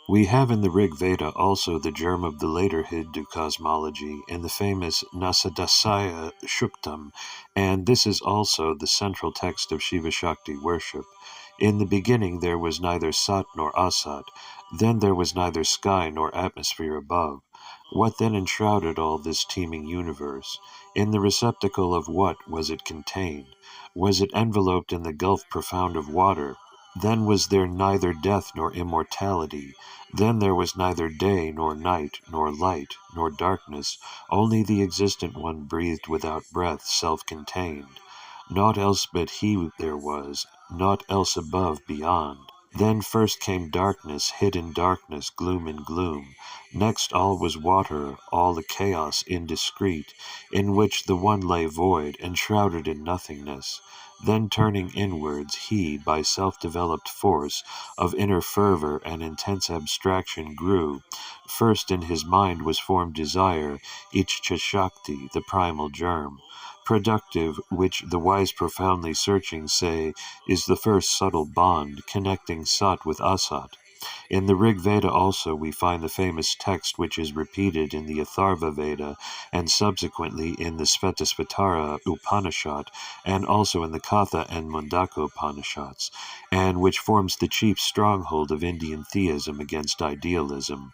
We have in the Rig Veda also the germ of the later Hindu cosmology in the famous Nasadasaya Shuktam, and this is also the central text of Shiva Shakti worship. In the beginning there was neither Sat nor Asat, then there was neither sky nor atmosphere above. What then enshrouded all this teeming universe? In the receptacle of what was it contained? Was it enveloped in the gulf profound of water? Then was there neither death nor immortality. Then there was neither day nor night, nor light, nor darkness, only the existent one breathed without breath, self-contained. Naught else but he there was, naught else above, beyond. Then first came darkness, hid in darkness, gloom in gloom. Next all was water, all a chaos indiscreet, in which the one lay void, enshrouded in nothingness. Then turning inwards, he, by self-developed force of inner fervor and intense abstraction grew. First in his mind was formed desire, Ichcha Shakti, the primal germ, productive, which the wise profoundly searching say is the first subtle bond connecting Sat with Asat. In the Rig Veda also we find the famous text which is repeated in the Atharva Veda and subsequently in the Svetasvatara Upanishad and also in the Katha and Mundaka Upanishads, and which forms the chief stronghold of Indian theism against idealism.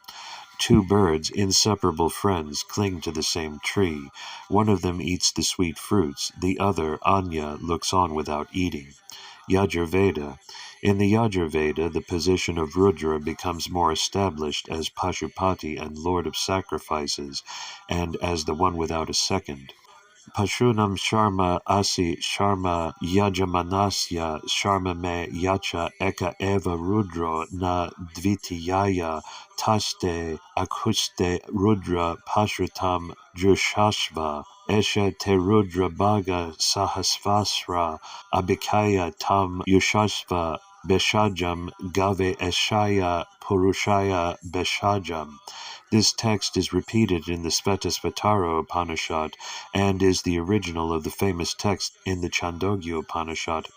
Two birds, inseparable friends, cling to the same tree. One of them eats the sweet fruits, the other, Anya, looks on without eating. Yajurveda. In the Yajurveda, the position of Rudra becomes more established as Pashupati and Lord of Sacrifices, and as the one without a second. Pashunam Sharma Asi Sharma Yajamanasya Sharma Me Yacha Eka Eva Rudro Na Dvitiyaya Taste Akuste Rudra Pashrutam Drushashva Esha Te Rudra Bhaga Sahasvasra Abhikaya Tam Yushashva Beshajam Gave Eshaya Purushaya Beshajam. This text is repeated in the Svetasvatara Upanishad and is the original of the famous text in the Chandogya Upanishad,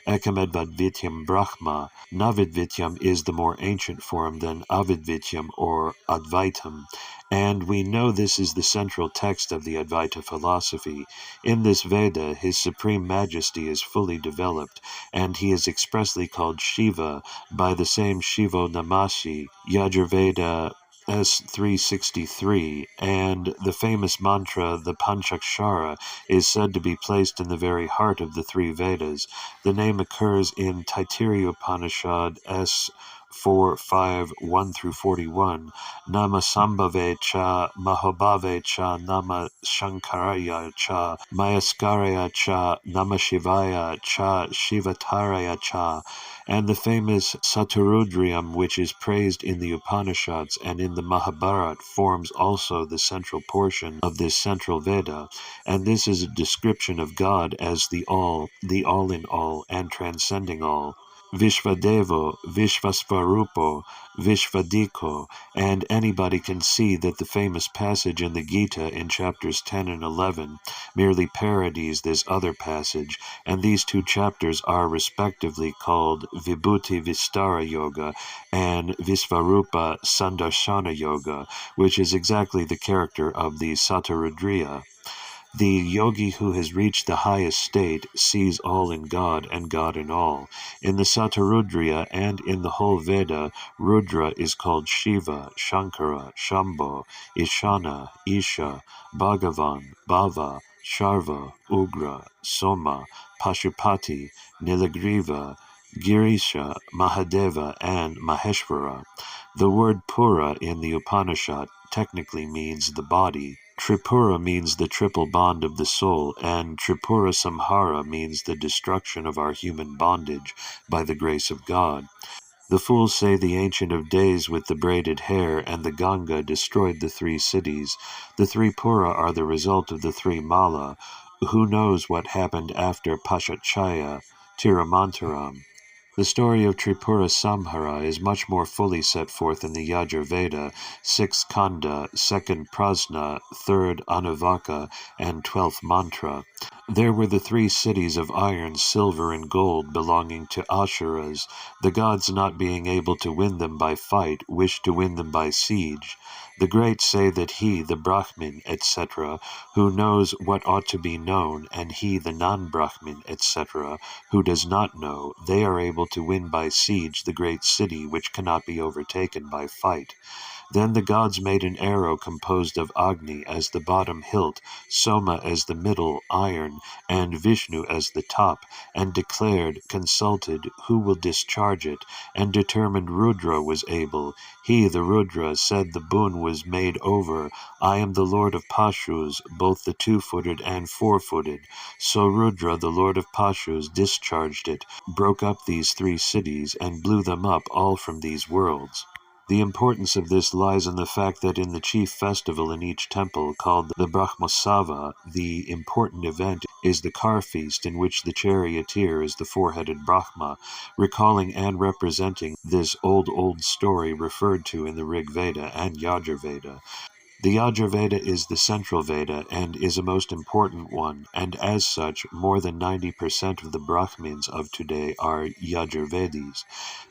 Ekamedvadvityam Brahma. Navidvityam is the more ancient form than Avidvityam or Advaitam, and we know this is the central text of the Advaita philosophy. In this Veda, his supreme majesty is fully developed, and he is expressly called Shiva by the same Shivo Namashi, Yajurveda S363, and the famous mantra, the Panchakshara, is said to be placed in the very heart of the three Vedas. The name occurs in Taittiriya Upanishad S4, 5, 1 through 41, Nama Sambhave cha, Mahobhave cha, Nama Shankaraya cha, Mayaskaraya cha, Nama Shivaya cha, Shivataraya cha, and the famous Saturudriyam, which is praised in the Upanishads and in the Mahabharata, forms also the central portion of this central Veda, and this is a description of God as the all in all, and transcending all. Vishvadevo, Vishvasvarupo, Vishvadiko, and anybody can see that the famous passage in the Gita in chapters 10 and 11 merely parodies this other passage, and these two chapters are respectively called Vibhuti Vistara Yoga and Visvarupa Sandarshana Yoga, which is exactly the character of the Satarudriya. The yogi who has reached the highest state sees all in God and God in all. In the Satarudriya and in the whole Veda, Rudra is called Shiva, Shankara, Shambho, Ishana, Isha, Bhagavan, Bhava, Sharva, Ugra, Soma, Pashupati, Nilagriva, Girisha, Mahadeva, and Maheshwara. The word Pura in the Upanishad technically means the body. Tripura means the triple bond of the soul, and Tripura Samhara means the destruction of our human bondage by the grace of God. The fools say the Ancient of Days with the braided hair and the Ganga destroyed the three cities. The three Pura are the result of the three Mala. Who knows what happened after Pashachaya, Tiramantaram? The story of Tripura Samhara is much more fully set forth in the Yajurveda, 6th Kanda, 2nd Prasna, 3rd Anuvaka, and 12th Mantra. There were the 3 cities of iron, silver, and gold belonging to Asuras. The gods, not being able to win them by fight, wished to win them by siege. The great say that he, the Brahmin, etc., who knows what ought to be known, and he, the non-Brahmin, etc., who does not know, they are able to win by siege the great city which cannot be overtaken by fight. Then the gods made an arrow composed of Agni as the bottom hilt, Soma as the middle, iron, and Vishnu as the top, and declared, consulted, who will discharge it, and determined Rudra was able. He, the Rudra, said the boon was made over. I am the lord of Pashus, both the 2-footed and 4-footed. So Rudra, the lord of Pashus, discharged it, broke up these 3 cities, and blew them up all from these worlds. The importance of this lies in the fact that in the chief festival in each temple, called the Brahmosava, the important event is the car feast in which the charioteer is the 4-headed Brahma, recalling and representing this old story referred to in the Rig Veda and Yajurveda. The Yajurveda is the central Veda and is a most important one, and as such, more than 90% of the Brahmins of today are Yajurvedis.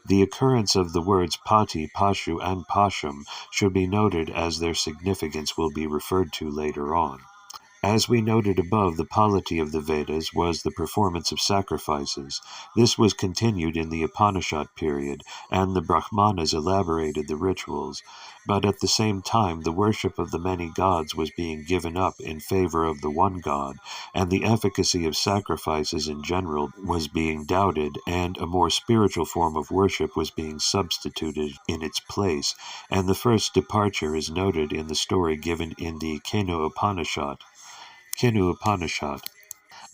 The occurrence of the words Pati, Pashu, and Pasham should be noted as their significance will be referred to later on. As we noted above, the polity of the Vedas was the performance of sacrifices. This was continued in the Upanishad period, and the Brahmanas elaborated the rituals. But at the same time, the worship of the many gods was being given up in favor of the one god, and the efficacy of sacrifices in general was being doubted, and a more spiritual form of worship was being substituted in its place, and the first departure is noted in the story given in the Kena Upanishad. Kenu Upanishad.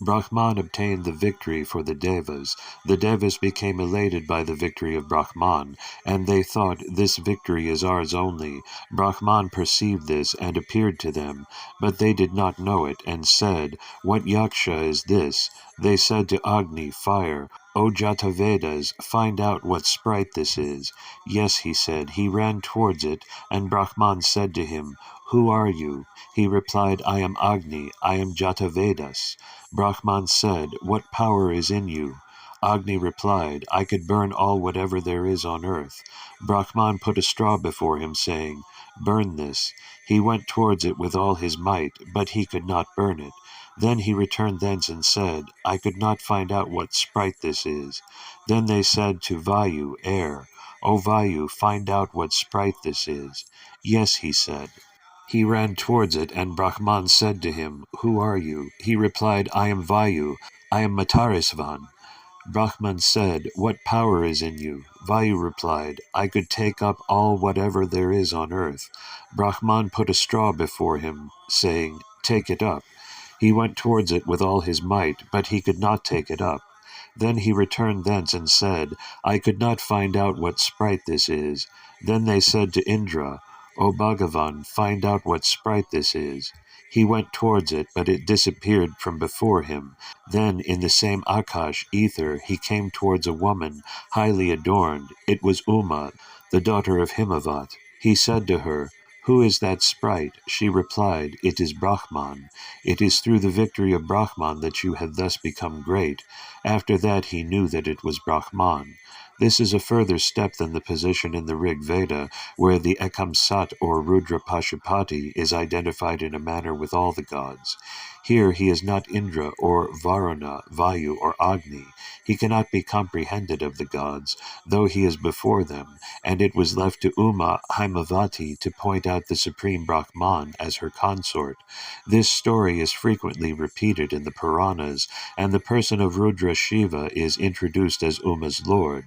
Brahman obtained the victory for the Devas. The Devas became elated by the victory of Brahman, and they thought, this victory is ours only. Brahman perceived this and appeared to them, but they did not know it, and said, what yaksha is this? They said to Agni, fire, O Jatavedas, find out what sprite this is. Yes, he said. He ran towards it, and Brahman said to him, who are you? He replied, I am Agni, I am Jatavedas. Brahman said, what power is in you? Agni replied, I could burn all whatever there is on earth. Brahman put a straw before him, saying, burn this. He went towards it with all his might, but he could not burn it. Then he returned thence and said, I could not find out what sprite this is. Then they said to Vayu, air, O Vayu, find out what sprite this is. Yes, he said. He ran towards it, and Brahman said to him, who are you? He replied, I am Vayu, I am Matarisvan. Brahman said, what power is in you? Vayu replied, I could take up all whatever there is on earth. Brahman put a straw before him, saying, take it up. He went towards it with all his might, but he could not take it up. Then he returned thence and said, I could not find out what sprite this is. Then they said to Indra, O Bhagavan, find out what sprite this is. He went towards it, but it disappeared from before him. Then, in the same Akash, ether, he came towards a woman, highly adorned. It was Uma, the daughter of Himavat. He said to her, who is that sprite? She replied, it is Brahman. It is through the victory of Brahman that you have thus become great. After that he knew that it was Brahman. This is a further step than the position in the Rig Veda, where the Ekam Sat or Rudra Pashupati is identified in a manner with all the gods. Here he is not Indra or Varuna, Vayu or Agni. He cannot be comprehended of the gods, though he is before them, and it was left to Uma Haimavati to point out the supreme Brahman as her consort. This story is frequently repeated in the Puranas, and the person of Rudra Shiva is introduced as Uma's lord.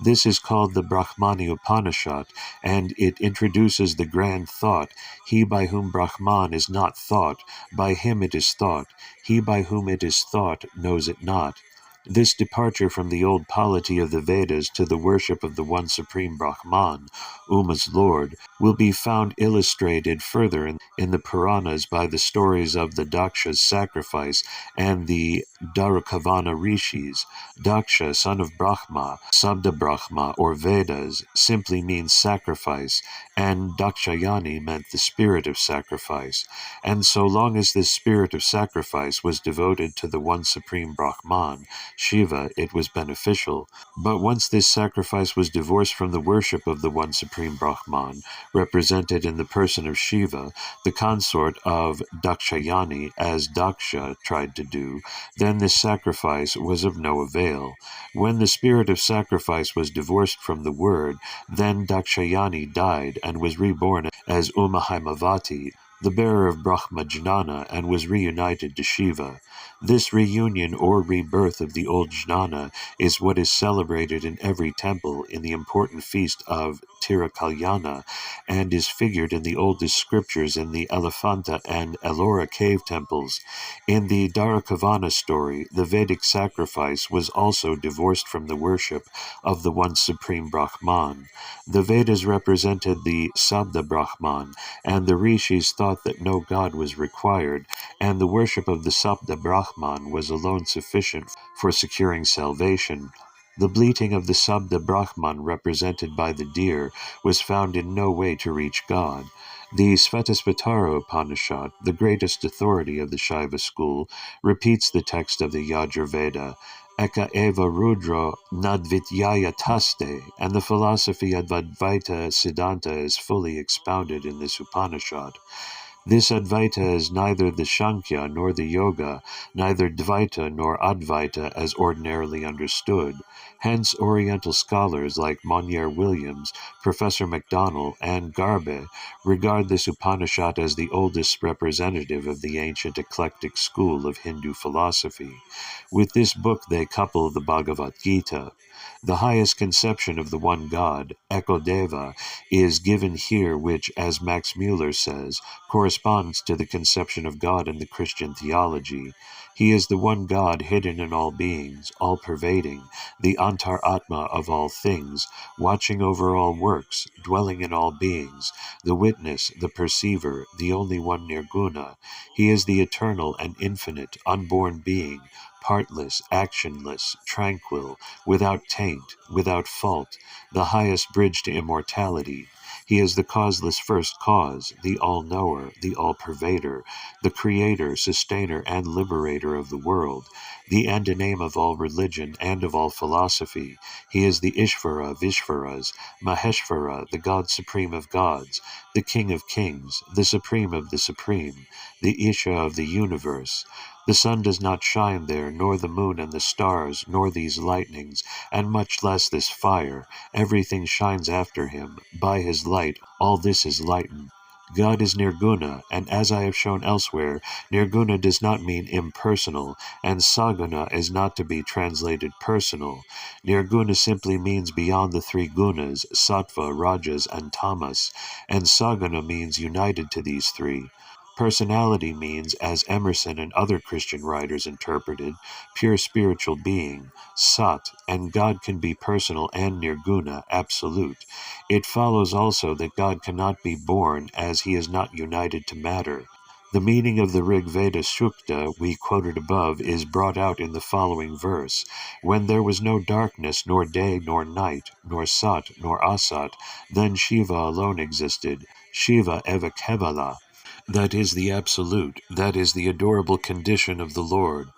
This is called the Brahmani Upanishad, and it introduces the grand thought, he by whom Brahman is not thought, by him it is thought, he by whom it is thought knows it not. This departure from the old polity of the Vedas to the worship of the one supreme Brahman, Uma's lord, will be found illustrated further in the Puranas by the stories of the Daksha's sacrifice and the Dharukavana rishis. Daksha, son of Brahma, Sabda Brahma, or Vedas, simply means sacrifice, and Dakshayani meant the spirit of sacrifice. And so long as this spirit of sacrifice was devoted to the one supreme Brahman, Shiva, it was beneficial. But once this sacrifice was divorced from the worship of the one supreme Brahman, represented in the person of Shiva, the consort of Dakshayani, as Daksha tried to do, then this sacrifice was of no avail. When the spirit of sacrifice was divorced from the word, then Dakshayani died and was reborn as Umahaimavati, the bearer of Brahma Jnana, and was reunited to Shiva. This reunion or rebirth of the old Jnana is what is celebrated in every temple in the important feast of Tirakalyana, and is figured in the oldest scriptures in the Elephanta and Ellora cave temples. In the Dharukavana story, the Vedic sacrifice was also divorced from the worship of the one supreme Brahman. The Vedas represented the Sabda Brahman, and the rishis thought that no god was required, and the worship of the Sabda Brahman was alone sufficient for securing salvation. The bleating of the Sabda Brahman, represented by the deer, was found in no way to reach God. The Svetasvatara Upanishad, the greatest authority of the Shaiva school, repeats the text of the Yajurveda, Eka eva rudro nadvityaya taste, and the philosophy of Advaita Siddhanta is fully expounded in this Upanishad. This Advaita is neither the Sankhya nor the Yoga, neither Dvaita nor Advaita as ordinarily understood. Hence, Oriental scholars like Monier Williams, Professor MacDonald, and Garbe regard this Upanishad as the oldest representative of the ancient eclectic school of Hindu philosophy. With this book they couple the Bhagavad Gita. The highest conception of the one God, Ekodeva, is given here, which, as Max Mueller says, corresponds to the conception of God in the Christian theology. He is the one God hidden in all beings, all-pervading, the Antar-Atma of all things, watching over all works, dwelling in all beings, the witness, the perceiver, the only one Nirguna. He is the eternal and infinite, unborn being, partless, actionless, tranquil, without taint, without fault, the highest bridge to immortality. He is the causeless first cause, the all-knower, the all-pervader, the creator, sustainer, and liberator of the world, the end and aim of all religion and of all philosophy. He is the Ishvara of Ishvaras, Maheshvara, the God supreme of gods, the King of kings, the supreme of the supreme, the Isha of the universe. The sun does not shine there, nor the moon and the stars, nor these lightnings, and much less this fire. Everything shines after him. By his light, all this is lightened. God is Nirguna, and as I have shown elsewhere, Nirguna does not mean impersonal, and Saguna is not to be translated personal. Nirguna simply means beyond the three gunas, Sattva, Rajas, and Tamas, and Saguna means united to these three. Personality means, as Emerson and other Christian writers interpreted, pure spiritual being, Sat, and God can be personal and Nirguna, absolute. It follows also that God cannot be born as he is not united to matter. The meaning of the Rig Veda Sukta we quoted above is brought out in the following verse. When there was no darkness, nor day, nor night, nor Sat, nor Asat, then Shiva alone existed, Shiva eva Kevala. That is the absolute, that is the adorable condition of the Lord.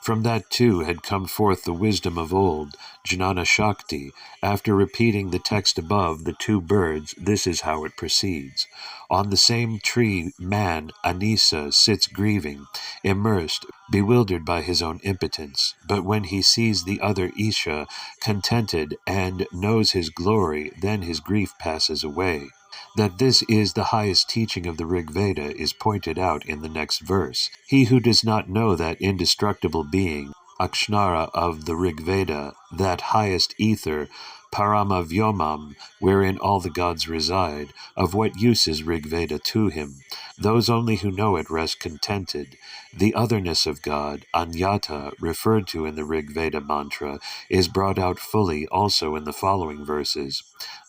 From that too had come forth the wisdom of old, Jnana Shakti. After repeating the text above, the two birds, this is how it proceeds. On the same tree man, Anisa, sits grieving, immersed, bewildered by his own impotence. But when he sees the other Isha, contented, and knows his glory, then his grief passes away. That this is the highest teaching of the Rig Veda is pointed out in the next verse. He who does not know that indestructible being, Akshnara of the Rig Veda, that highest ether, Paramavyomam, wherein all the gods reside. Of what use is Rigveda to him? Those only who know it rest contented. The otherness of God, Anyata, referred to in the Rigveda mantra, is brought out fully also in the following verses.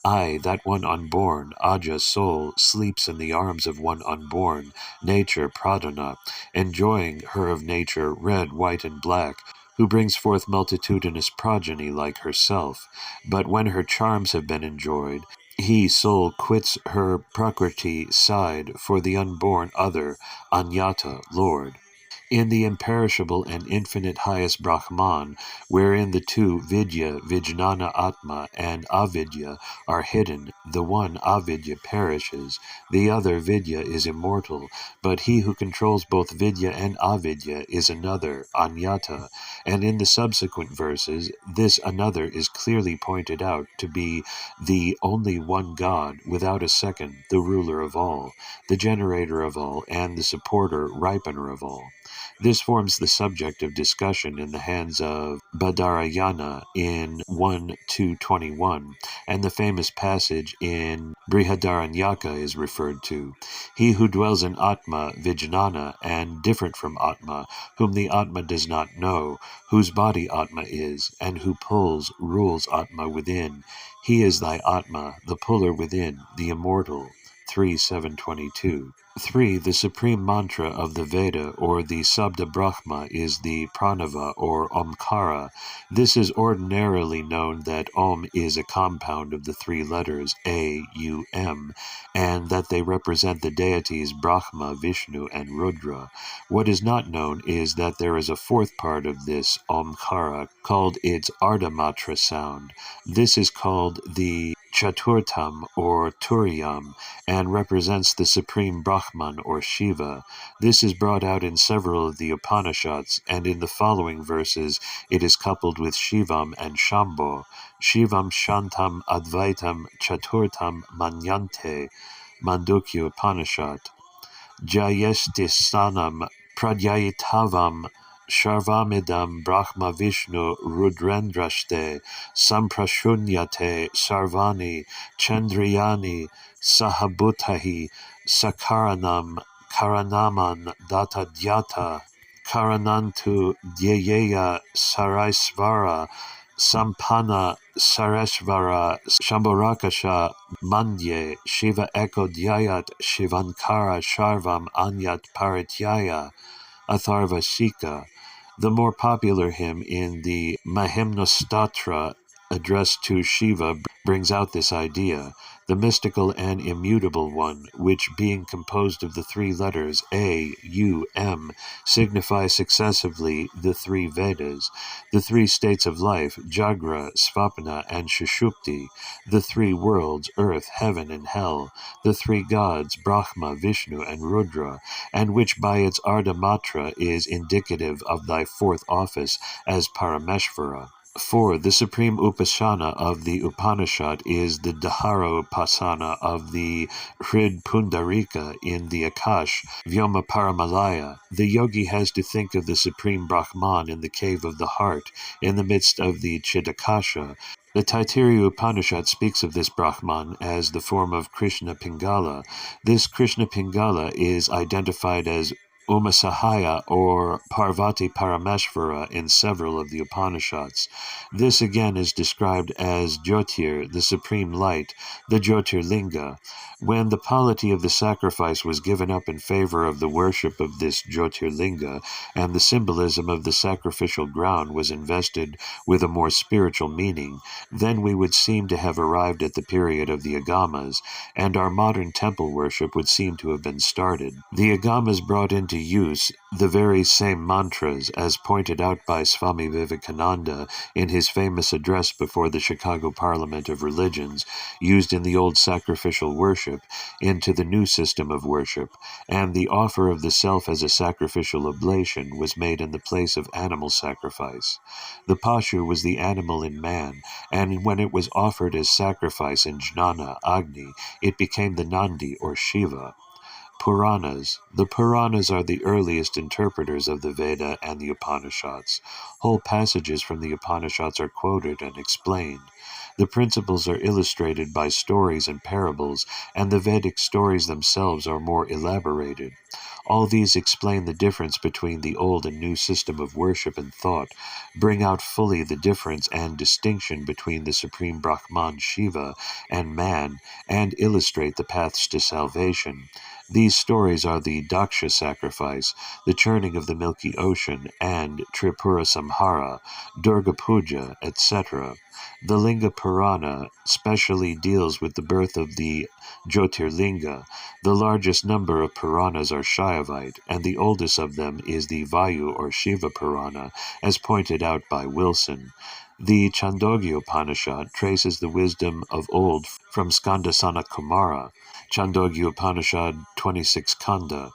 I, that one unborn, Aja soul, sleeps in the arms of one unborn, nature Pradana, enjoying her of nature, red, white, and black, who brings forth multitudinous progeny like herself. But when her charms have been enjoyed, he, soul, quits her Prakriti side for the unborn other, Anyata, Lord. In the imperishable and infinite highest Brahman, wherein the two Vidya, Vijnana Atma, and Avidya are hidden, the one Avidya perishes, the other Vidya is immortal, but he who controls both Vidya and Avidya is another, Anyata, and in the subsequent verses, this another is clearly pointed out to be the only one God, without a second, the ruler of all, the generator of all, and the supporter, ripener of all. This forms the subject of discussion in the hands of Badarayana in 1.2.21, and the famous passage in Brihadaranyaka is referred to. He who dwells in Atma, Vijnana, and different from Atma, whom the Atma does not know, whose body Atma is, and who pulls, rules Atma within. He is thy Atma, the puller within, the immortal. 3.7.22. 3. The supreme mantra of the Veda, or the Sabda Brahma, is the Pranava, or Omkara. This is ordinarily known that Om is a compound of the three letters A, U, M, and that they represent the deities Brahma, Vishnu, and Rudra. What is not known is that there is a fourth part of this Omkara, called its Ardhamatra sound. This is called the Chaturtam, or Turiyam, and represents the supreme Brahman or Shiva. This is brought out in several of the Upanishads, and in the following verses it is coupled with Shivam and Shambho. Shivam Shantam Advaitam Chaturtam Manyante, Mandukya Upanishad. Jayestisanam Pradyayitavam Sharvamidam Brahma Vishnu Rudrendrashte Samprashunyate Sarvani Chandriyani Sahabutahi Sakaranam Karanaman Datadyata Karanantu Dyeyeya Saraisvara Sampana Sareshvara Shambharakasha Mandye Shiva Eko Dhyayat Shivankara Sharvam Anyat Parityaya Atharvashika. The more popular hymn in the Mahimnastatra addressed to Shiva brings out this idea. The mystical and immutable one, which being composed of the three letters A, U, M, signify successively the three Vedas, the three states of life, Jagra, Svapna, and Shushupti, the three worlds, earth, heaven, and hell, the three gods, Brahma, Vishnu, and Rudra, and which by its Ardhamatra is indicative of thy fourth office as Parameshvara. 4. The supreme upasana of the Upanishad is the Dhara upasana of the Hrid Pundarika in the Akash, Vyoma Paramalaya. The yogi has to think of the supreme Brahman in the cave of the heart, in the midst of the Chidakasha. The Taittiriya Upanishad speaks of this Brahman as the form of Krishna Pingala. This Krishna Pingala is identified as Umasahaya or Parvati Parameshvara in several of the Upanishads. This again is described as Jyotir, the supreme light, the Jyotirlinga. When the polity of the sacrifice was given up in favor of the worship of this Jyotirlinga, and the symbolism of the sacrificial ground was invested with a more spiritual meaning, then we would seem to have arrived at the period of the Agamas, and our modern temple worship would seem to have been started. The Agamas brought into use the very same mantras as pointed out by Swami Vivekananda in his famous address before the Chicago Parliament of Religions, used in the old sacrificial worship, into the new system of worship, and the offer of the self as a sacrificial oblation was made in the place of animal sacrifice. The Pashu was the animal in man, and when it was offered as sacrifice in Jnana, Agni, it became the Nandi or Shiva. Puranas. The Puranas are the earliest interpreters of the Veda and the Upanishads. Whole passages from the Upanishads are quoted and explained. The principles are illustrated by stories and parables, and the Vedic stories themselves are more elaborated. All these explain the difference between the old and new system of worship and thought, bring out fully the difference and distinction between the supreme Brahman Shiva and man, and illustrate the paths to salvation. These stories are the Daksha sacrifice, the churning of the milky ocean, and Tripura Samhara, Durga Puja, etc. The Linga Purana specially deals with the birth of the Jyotirlinga. The largest number of Puranas are Shaivite, and the oldest of them is the Vayu or Shiva Purana, as pointed out by Wilson. The Chandogya Upanishad traces the wisdom of old from Skanda Sanakumara, Chandogya Upanishad 26 Kanda.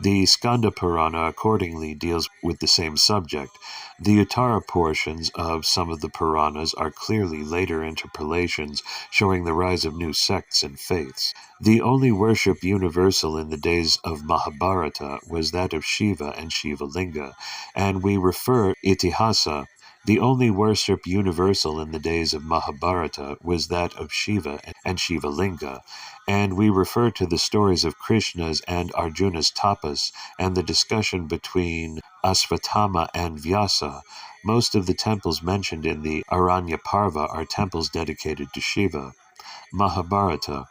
The Skanda Purana accordingly deals with the same subject. The Uttara portions of some of the Puranas are clearly later interpolations showing the rise of new sects and faiths. The only worship universal in the days of Mahabharata was that of Shiva and Shiva Linga, and we refer Itihasa. The only worship universal in the days of Mahabharata was that of Shiva and Shiva Linga, and we refer to the stories of Krishna's and Arjuna's tapas and the discussion between Asvatthama and Vyasa. Most of the temples mentioned in the Aranya Parva are temples dedicated to Shiva. Mahabharata.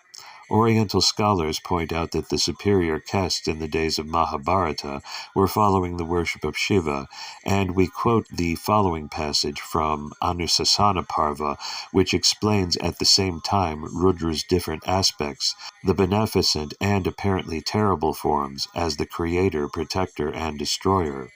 Oriental scholars point out that the superior castes in the days of Mahabharata were following the worship of Shiva, and we quote the following passage from Anusasana Parva, which explains at the same time Rudra's different aspects, the beneficent and apparently terrible forms, as the creator, protector, and destroyer.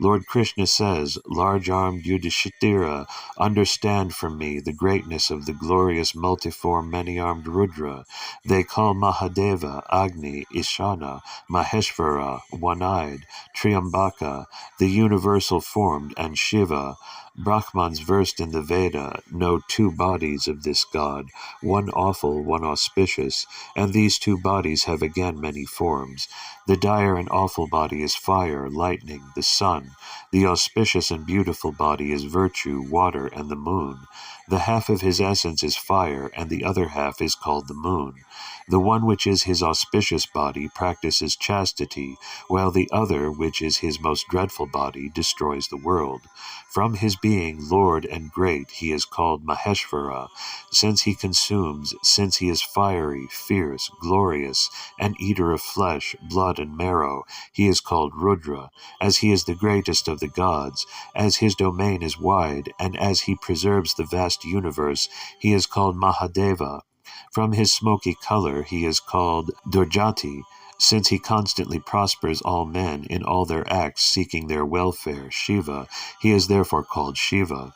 Lord Krishna says, "Large-armed Yudhishthira, understand from me the greatness of the glorious multiform many-armed Rudra. They call Mahadeva, Agni, Ishana, Maheshvara, one-eyed, Triambaka, the universal formed, and Shiva. Brahmans versed in the Veda know two bodies of this god, one awful, one auspicious, and these two bodies have again many forms. The dire and awful body is fire, lightning, the sun. The auspicious and beautiful body is virtue, water, and the moon. The half of his essence is fire, and the other half is called the moon. The one which is his auspicious body practices chastity, while the other, which is his most dreadful body, destroys the world. From his being Lord and great, he is called Maheshvara, since he consumes, since he is fiery, fierce, glorious, an eater of flesh, blood, and marrow, he is called Rudra, as he is the greatest of the gods, as his domain is wide, and as he preserves the vast universe, he is called Mahadeva. From his smoky color he is called Durjati, since he constantly prospers all men in all their acts seeking their welfare, Shiva, he is therefore called Shiva.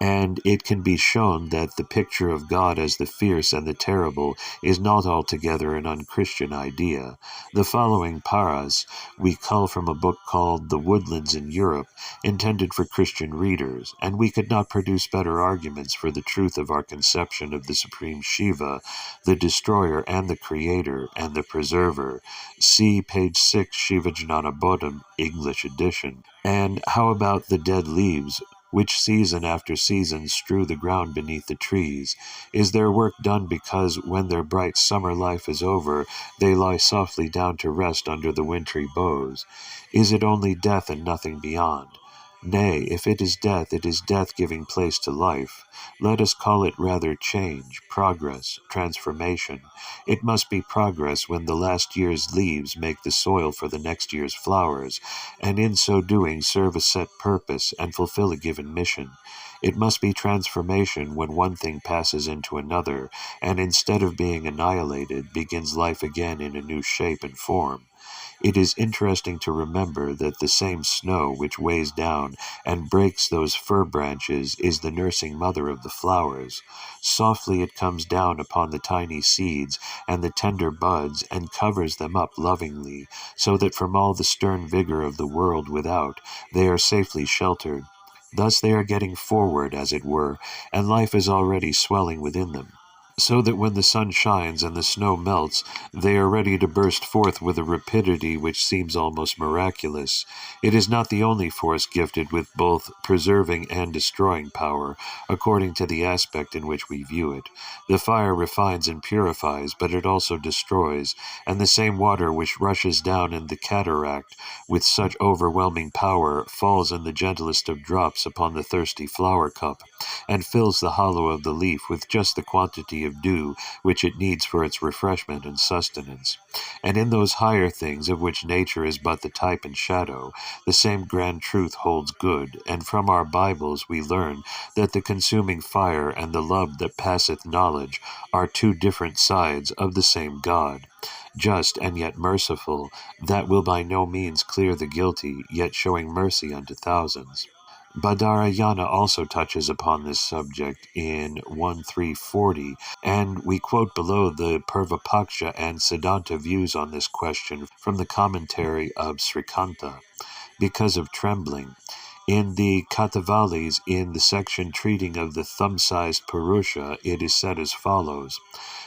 And it can be shown that the picture of God as the fierce and the terrible is not altogether an unchristian idea. The following paras we cull from a book called The Woodlands in Europe, intended for Christian readers, and we could not produce better arguments for the truth of our conception of the supreme Shiva, the destroyer and the creator and the preserver. See page 6, Shiva Jnana Bodham, English edition. And how about the dead leaves, which season after season strew the ground beneath the trees? Is their work done because, when their bright summer life is over, they lie softly down to rest under the wintry boughs? Is it only death and nothing beyond? Nay, if it is death giving place to life. Let us call it rather change, progress, transformation. It must be progress when the last year's leaves make the soil for the next year's flowers, and in so doing serve a set purpose and fulfill a given mission. It must be transformation when one thing passes into another, and instead of being annihilated, begins life again in a new shape and form. It is interesting to remember that the same snow which weighs down and breaks those fir branches is the nursing mother of the flowers. Softly it comes down upon the tiny seeds and the tender buds and covers them up lovingly, so that from all the stern vigor of the world without they are safely sheltered. Thus they are getting forward, as it were, and life is already swelling within them. so that when the sun shines and the snow melts, they are ready to burst forth with a rapidity which seems almost miraculous. It is not the only force gifted with both preserving and destroying power, according to the aspect in which we view it. The fire refines and purifies, but it also destroys, and the same water which rushes down in the cataract with such overwhelming power falls in the gentlest of drops upon the thirsty flower cup, and fills the hollow of the leaf with just the quantity of dew which it needs for its refreshment and sustenance. And in those higher things of which nature is but the type and shadow, the same grand truth holds good, and from our Bibles we learn that the consuming fire and the love that passeth knowledge are two different sides of the same God, just and yet merciful, that will by no means clear the guilty, yet showing mercy unto thousands. Badarayana also touches upon this subject in 1340, and we quote below the Purvapaksha and Siddhanta views on this question from the commentary of Srikanta. Because of trembling. In the Katavalis, in the section treating of the thumb-sized Purusha, it is said as follows: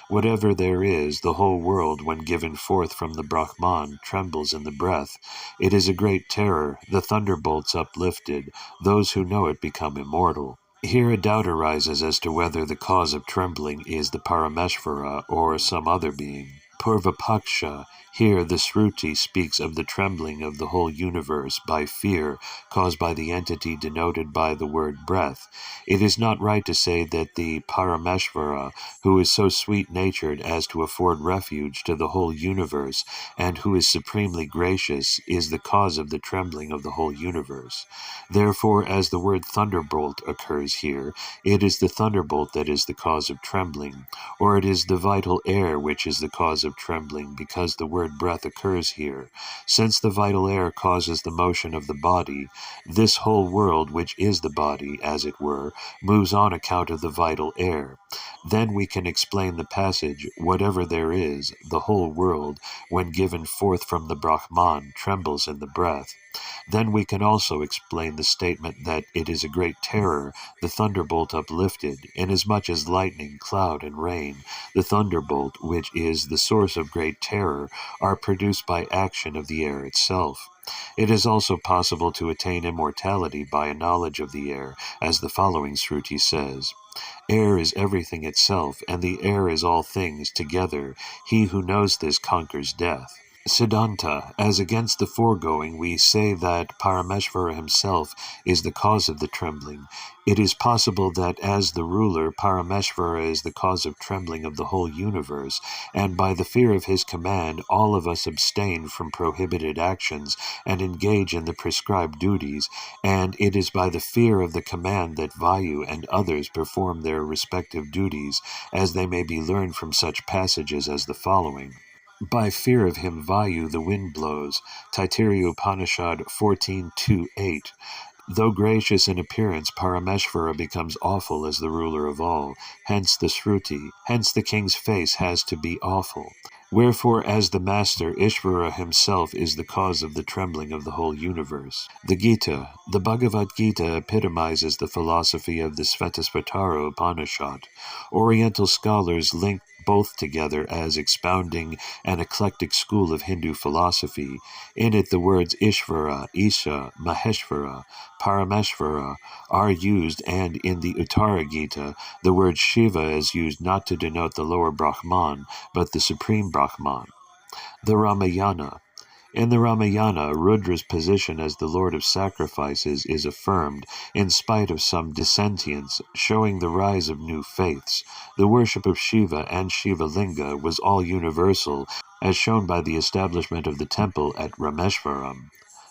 whatever there is, the whole world, when given forth from the Brahman, trembles in the breath. It is a great terror, the thunderbolts uplifted, those who know it become immortal. Here a doubt arises as to whether the cause of trembling is the Parameshvara or some other being. Purvapaksha, here the Sruti speaks of the trembling of the whole universe by fear caused by the entity denoted by the word breath. It is not right to say that the Parameshvara, who is so sweet-natured as to afford refuge to the whole universe, and who is supremely gracious, is the cause of the trembling of the whole universe. Therefore, as the word thunderbolt occurs here, it is the thunderbolt that is the cause of trembling, or it is the vital air which is the cause of trembling, because the word breath occurs here. Since the vital air causes the motion of the body, this whole world, which is the body, as it were, moves on account of the vital air. Then we can explain the passage, whatever there is, the whole world, when given forth from the Brahman, trembles in the breath. Then we can also explain the statement that it is a great terror, the thunderbolt uplifted, inasmuch as lightning, cloud, and rain, the thunderbolt, which is the source of great terror, are produced by action of the air itself. It is also possible to attain immortality by a knowledge of the air, as the following Sruti says: air is everything itself, and the air is all things together. He who knows this conquers death. Siddhanta, as against the foregoing, we say that Parameshvara himself is the cause of the trembling. It is possible that as the ruler, Parameshvara is the cause of trembling of the whole universe, and by the fear of his command, all of us abstain from prohibited actions and engage in the prescribed duties, and it is by the fear of the command that Vayu and others perform their respective duties, as they may be learned from such passages as the following. By fear of him Vayu the wind blows. Taittiriya Upanishad 14.2.8. Though gracious in appearance, Parameshvara becomes awful as the ruler of all. Hence the Sruti. Hence the king's face has to be awful. Wherefore, as the master, Ishvara himself is the cause of the trembling of the whole universe. The Gita, the Bhagavad Gita, epitomizes the philosophy of the Svetasvatara Upanishad. Oriental scholars link both together as expounding an eclectic school of Hindu philosophy. In it the words Ishvara, Isha, Maheshvara, Parameshvara are used, and in the Uttara Gita the word Shiva is used not to denote the lower Brahman, but the supreme Brahman. The Ramayana. In the Ramayana, Rudra's position as the lord of sacrifices is affirmed, in spite of some dissentients, showing the rise of new faiths. The worship of Shiva and Shiva Linga was all universal, as shown by the establishment of the temple at Rameshwaram.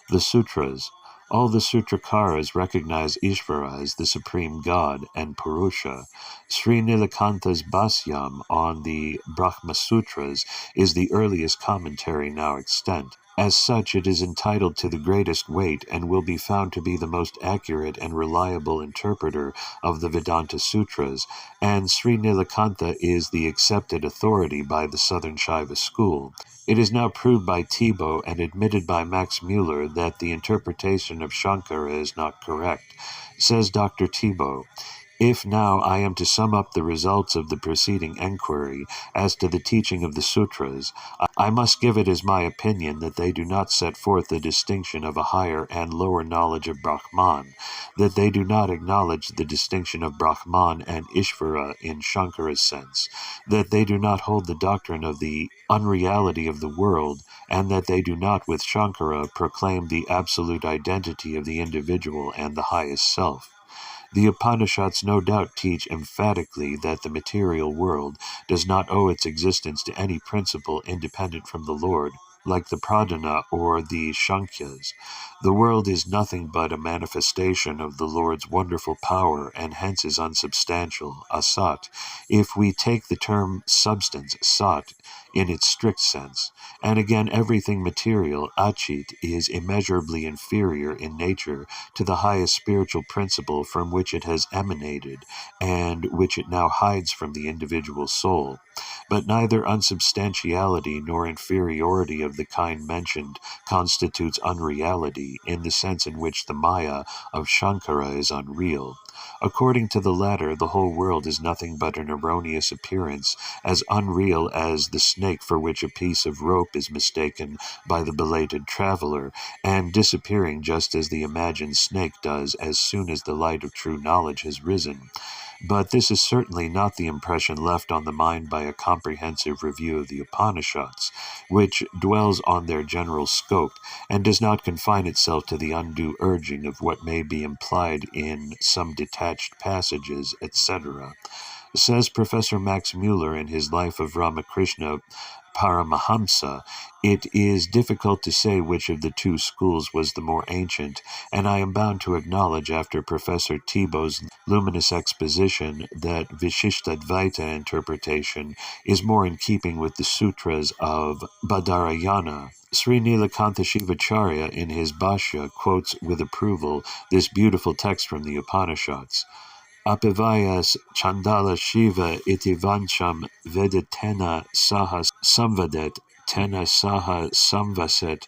The Sutras. All the Sutrakaras recognize Ishvara as the supreme god and Purusha. Sri Nilakanta's Bhasyam on the Brahma Sutras is the earliest commentary now extant. As such, it is entitled to the greatest weight and will be found to be the most accurate and reliable interpreter of the Vedanta Sutras, and Sri Nilakanta is the accepted authority by the Southern Shaiva school. It is now proved by Thibaut and admitted by Max Muller that the interpretation of Shankara is not correct. Says Dr. Thibaut, If now I am to sum up the results of the preceding enquiry as to the teaching of the sutras, I must give it as my opinion that they do not set forth the distinction of a higher and lower knowledge of Brahman, that they do not acknowledge the distinction of Brahman and Ishvara in Shankara's sense, that they do not hold the doctrine of the unreality of the world, and that they do not with Shankara proclaim the absolute identity of the individual and the highest self. The Upanishads no doubt teach emphatically that the material world does not owe its existence to any principle independent from the Lord, like the Pradhana or the Shankyas. The world is nothing but a manifestation of the Lord's wonderful power and hence is unsubstantial, asat, if we take the term substance, sat, in its strict sense. And again, everything material, achit, is immeasurably inferior in nature to the highest spiritual principle from which it has emanated, and which it now hides from the individual soul. But neither unsubstantiality nor inferiority of the kind mentioned constitutes unreality, in the sense in which the Maya of Shankara is unreal. According to the latter, the whole world is nothing but an erroneous appearance, as unreal as the snake for which a piece of rope is mistaken by the belated traveler, and disappearing just as the imagined snake does as soon as the light of true knowledge has risen. But this is certainly not the impression left on the mind by a comprehensive review of the Upanishads, which dwells on their general scope, and does not confine itself to the undue urging of what may be implied in some detached passages, etc. Says Professor Max Mueller in his Life of Ramakrishna Paramahamsa, it is difficult to say which of the two schools was the more ancient, and I am bound to acknowledge after Professor Thibault's luminous exposition that Vishishtadvaita interpretation is more in keeping with the sutras of Badarayana. Sri Nilakantha Shivacharya in his Bhashya quotes with approval this beautiful text from the Upanishads. Apivayas Chandala Shiva iti vancham vedetena saha samvadet, tena saha samvaset,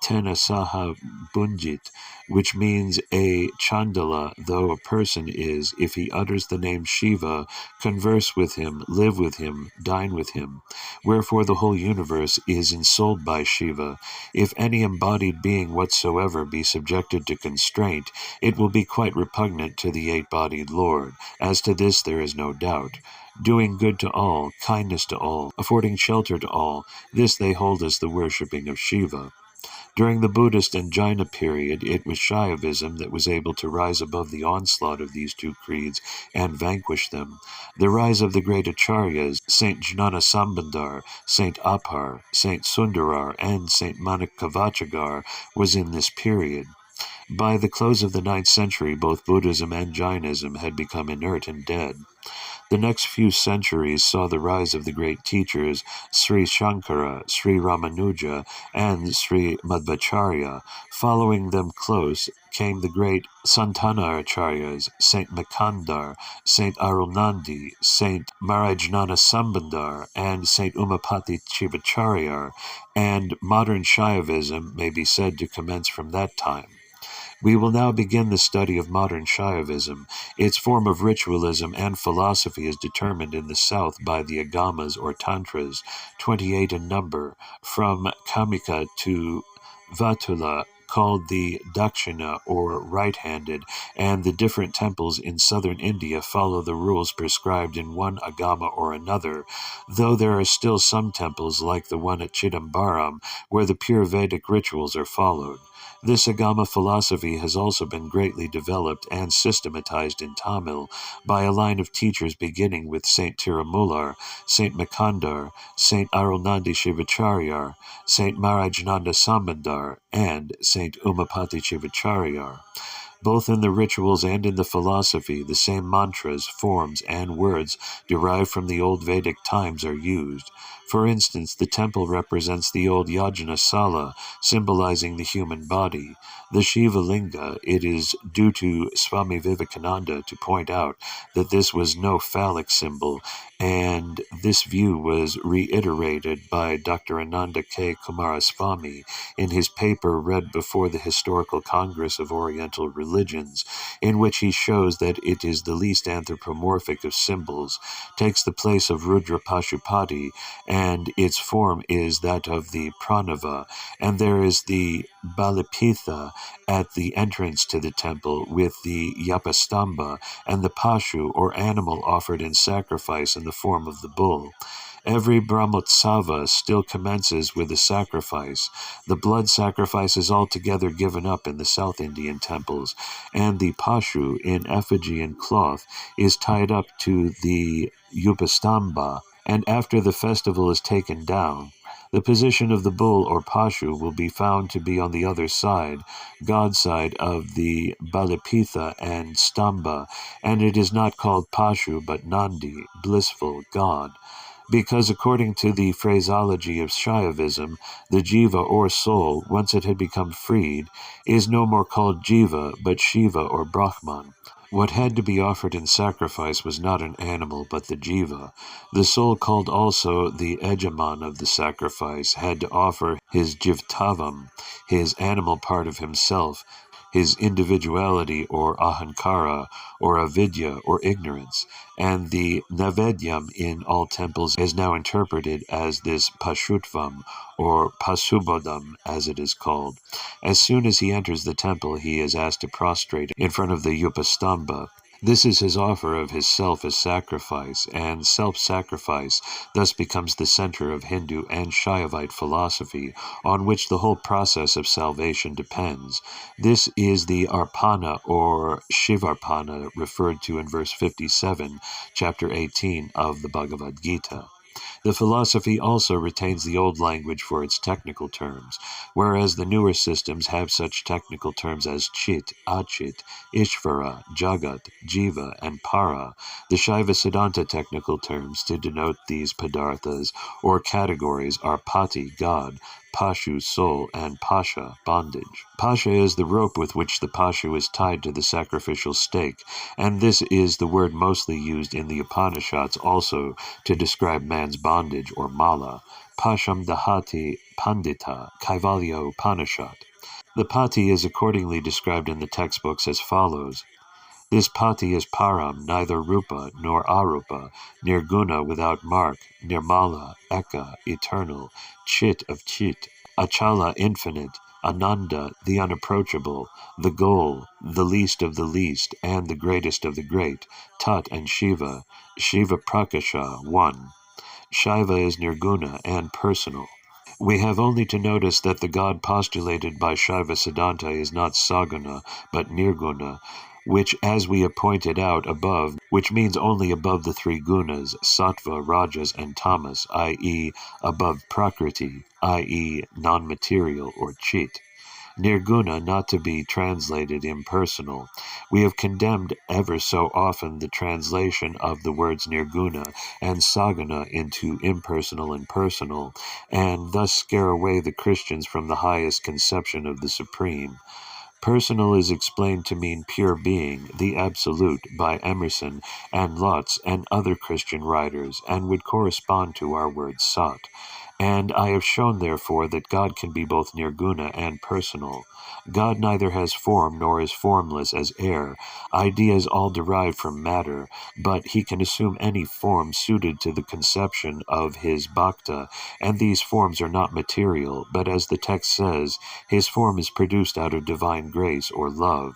tena saha bunjit, which means a Chandala, though a person is, if he utters the name Shiva, converse with him, live with him, dine with him. Wherefore the whole universe is ensouled by Shiva. If any embodied being whatsoever be subjected to constraint, it will be quite repugnant to the eight-bodied Lord. As to this there is no doubt. Doing good to all, kindness to all, affording shelter to all, this they hold as the worshipping of Shiva. During the Buddhist and Jaina period, it was Shaivism that was able to rise above the onslaught of these two creeds and vanquish them. The rise of the great Acharyas, Saint Jnanasambandar, Saint Apar, Saint Sundarar, and Saint Manikavachagar, was in this period. By the close of the 9th century, both Buddhism and Jainism had become inert and dead. The next few centuries saw the rise of the great teachers Sri Shankara, Sri Ramanuja, and Sri Madhvacharya. Following them close came the great Santana Acharyas, Saint Makandar, Saint Arulnandi, Saint Marajnana Sambandar, and Saint Umapati Shivacharya, and modern Shaivism may be said to commence from that time. We will now begin the study of modern Shaivism. Its form of ritualism and philosophy is determined in the south by the Agamas or Tantras, 28 in number, from Kamika to Vatula, called the Dakshina or right-handed, and the different temples in southern India follow the rules prescribed in one agama or another, though there are still some temples like the one at Chidambaram where the pure Vedic rituals are followed. This agama philosophy has also been greatly developed and systematized in Tamil by a line of teachers beginning with Saint Tirumalar, Saint Makandar, Saint Arulnandi Shivacharya, Saint Marajnanda Sambandar, and Saint Umapati Shivacharya. Both in the rituals and in the philosophy, the same mantras, forms, and words derived from the old Vedic times are used. For instance, the temple represents the old Yajna Sala, symbolizing the human body. The Shiva Linga, it is due to Swami Vivekananda to point out that this was no phallic symbol, and this view was reiterated by Dr. Ananda K. Kumaraswamy in his paper read before the Historical Congress of Oriental Religion. religions, in which he shows that it is the least anthropomorphic of symbols, takes the place of Rudra Pashupati, and its form is that of the Pranava, and there is the Balipitha at the entrance to the temple with the Yapastamba and the Pashu or animal offered in sacrifice in the form of the bull. Every Brahmotsava still commences with a sacrifice. The blood sacrifice is altogether given up in the South Indian temples, and the Pashu in effigy and cloth is tied up to the Upastamba, and after the festival is taken down, the position of the bull or Pashu will be found to be on the other side, God side of the Balipitha and Stamba, and it is not called Pashu but Nandi, blissful God, because according to the phraseology of Shaivism, the jiva or soul, once it had become freed, is no more called jiva but Shiva or Brahman. What had to be offered in sacrifice was not an animal, but the jiva. The soul, called also the ejaman of the sacrifice, had to offer his jivtavam, his animal part of himself, his individuality or ahankara, or avidya or ignorance, and the navedyam in all temples is now interpreted as this pashutvam, or pasubodam as it is called. As soon as he enters the temple, he is asked to prostrate in front of the Upastamba. This is his offer of his self as sacrifice, and self-sacrifice thus becomes the center of Hindu and Shaivite philosophy, on which the whole process of salvation depends. This is the arpana or shivarpana referred to in verse 57, chapter 18 of the Bhagavad Gita. The philosophy also retains the old language for its technical terms, whereas the newer systems have such technical terms as Chit, Achit, Ishvara, Jagat, Jiva, and Para. The Shaiva Siddhanta technical terms to denote these padarthas or categories are Pati, God, Pashu, soul, and Pasha, bondage. Pasha is the rope with which the Pashu is tied to the sacrificial stake, and this is the word mostly used in the Upanishads also to describe man's bondage or mala. Pasham Dahati Pandita, Kaivalya Upanishad. The Pati is accordingly described in the textbooks as follows. This Pati is Param, neither Rupa nor Arupa, Nirguna without mark, Nirmala, Eka, eternal, Chit of Chit, Achala infinite, Ananda, the unapproachable, the goal, the least of the least, and the greatest of the great, Tat and Shiva, Shiva Prakasha, one. Shaiva is Nirguna and personal. We have only to notice that the God postulated by Shaiva Siddhanta is not Saguna, but Nirguna, which, as we have pointed out above, which means only above the three gunas, sattva, rajas, and tamas, i.e., above prakriti, i.e., non-material or chit. Nirguna not to be translated impersonal. We have condemned ever so often the translation of the words nirguna and saguna into impersonal and personal, and thus scare away the Christians from the highest conception of the Supreme. Personal is explained to mean pure being, the absolute, by Emerson and Lotz and other Christian writers, and would correspond to our word sat. And I have shown, therefore, that God can be both nirguna and personal. God neither has form nor is formless as air, ideas all derived from matter, but he can assume any form suited to the conception of his bhakta, and these forms are not material, but as the text says, his form is produced out of divine grace or love.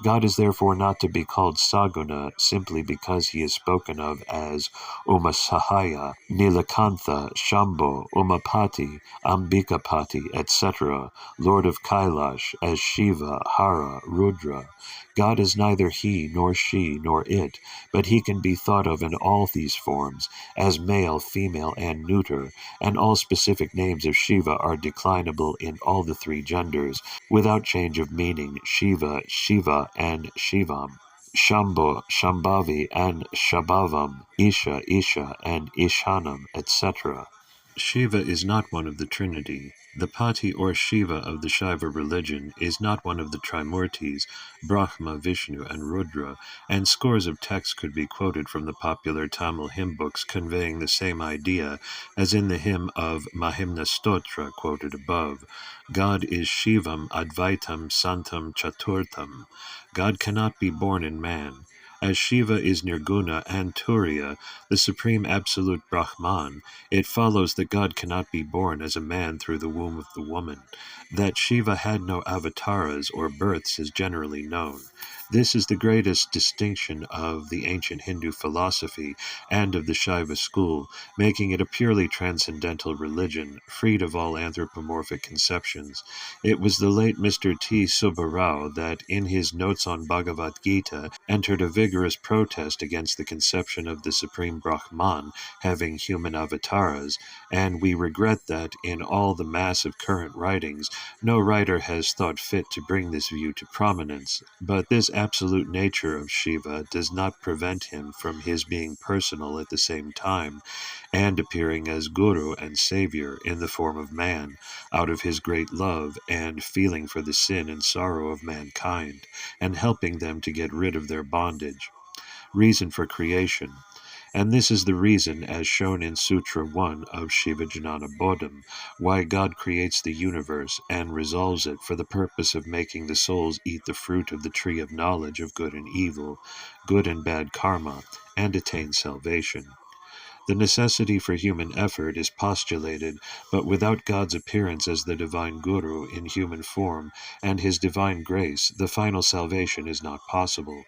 God is therefore not to be called Saguna simply because he is spoken of as Umasahaya, Nilakantha, Shambho, Umapati, Ambikapati, etc., Lord of Kailash, as Shiva, Hara, Rudra. God is neither he, nor she, nor it, but he can be thought of in all these forms, as male, female, and neuter, and all specific names of Shiva are declinable in all the three genders, without change of meaning, Shiva, Shiva, and Shivam. Shambho, Shambhavi, and Shabhavam, Isha, Isha, and Ishanam, etc. Shiva is not one of the Trinity. The Pati or Shiva of the Shaiva religion is not one of the Trimurtis, Brahma, Vishnu, and Rudra, and scores of texts could be quoted from the popular Tamil hymn books conveying the same idea, as in the hymn of Mahimna Stotra quoted above. God is Shivam Advaitam Santam Chaturtham. God cannot be born in man. As Shiva is Nirguna and Turiya, the supreme absolute Brahman, it follows that God cannot be born as a man through the womb of the woman. That Shiva had no avatars or births is generally known. This is the greatest distinction of the ancient Hindu philosophy and of the Shaiva school, making it a purely transcendental religion, freed of all anthropomorphic conceptions. It was the late Mr. T. Subbarao that, in his Notes on Bhagavad Gita, entered a vigorous protest against the conception of the Supreme Brahman having human avatars, and we regret that, in all the mass of current writings, no writer has thought fit to bring this view to prominence. But this absolute nature of Shiva does not prevent him from his being personal at the same time, and appearing as Guru and Savior in the form of man, out of his great love and feeling for the sin and sorrow of mankind, and helping them to get rid of their bondage. Reason for creation. And this is the reason, as shown in Sutra 1 of Shivajanana Bodham, why God creates the universe and resolves it for the purpose of making the souls eat the fruit of the tree of knowledge of good and evil, good and bad karma, and attain salvation. The necessity for human effort is postulated, but without God's appearance as the divine Guru in human form and his divine grace, the final salvation is not possible.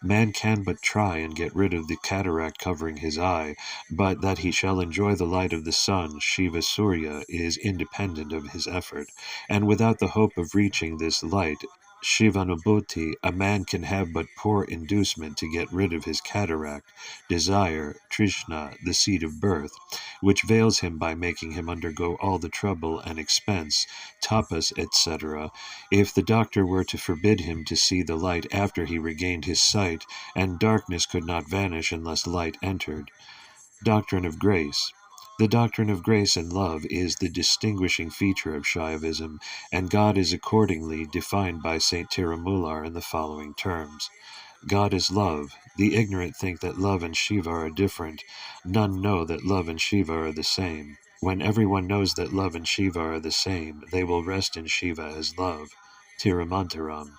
Man can but try and get rid of the cataract covering his eye, but that he shall enjoy the light of the sun, Shiva Surya, is independent of his effort, and without the hope of reaching this light, Shivanubhuti, a man can have but poor inducement to get rid of his cataract, desire, Trishna, the seed of birth, which veils him by making him undergo all the trouble and expense, tapas, etc., if the doctor were to forbid him to see the light after he regained his sight, and darkness could not vanish unless light entered. Doctrine of Grace. The doctrine of grace and love is the distinguishing feature of Shaivism, and God is accordingly defined by St. Tirumular in the following terms. God is love. The ignorant think that love and Shiva are different. None know that love and Shiva are the same. When everyone knows that love and Shiva are the same, they will rest in Shiva as love. Tirumantaram.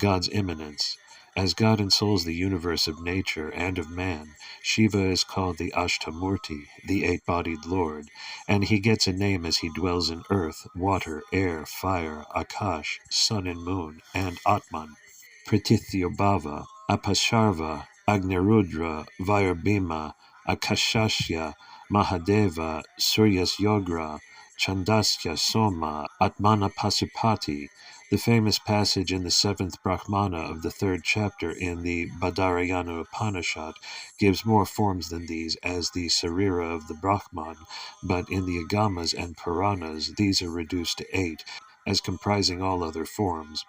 God's immanence. As God ensouls the universe of nature and of man, Shiva is called the Ashtamurti, the eight-bodied Lord, and he gets a name as he dwells in earth, water, air, fire, Akash, sun and moon, and Atman. Pratithyobhava, Apasharva, Agnirudra, Vairbhima, Akashashya, Mahadeva, Suryasyogra, Chandasya Soma, Atmana Pasupati, the famous passage in the seventh Brahmana of the third chapter in the Badarayana Upanishad gives more forms than these as the Sarira of the Brahman, but in the Agamas and Puranas these are reduced to 8, as comprising all other forms.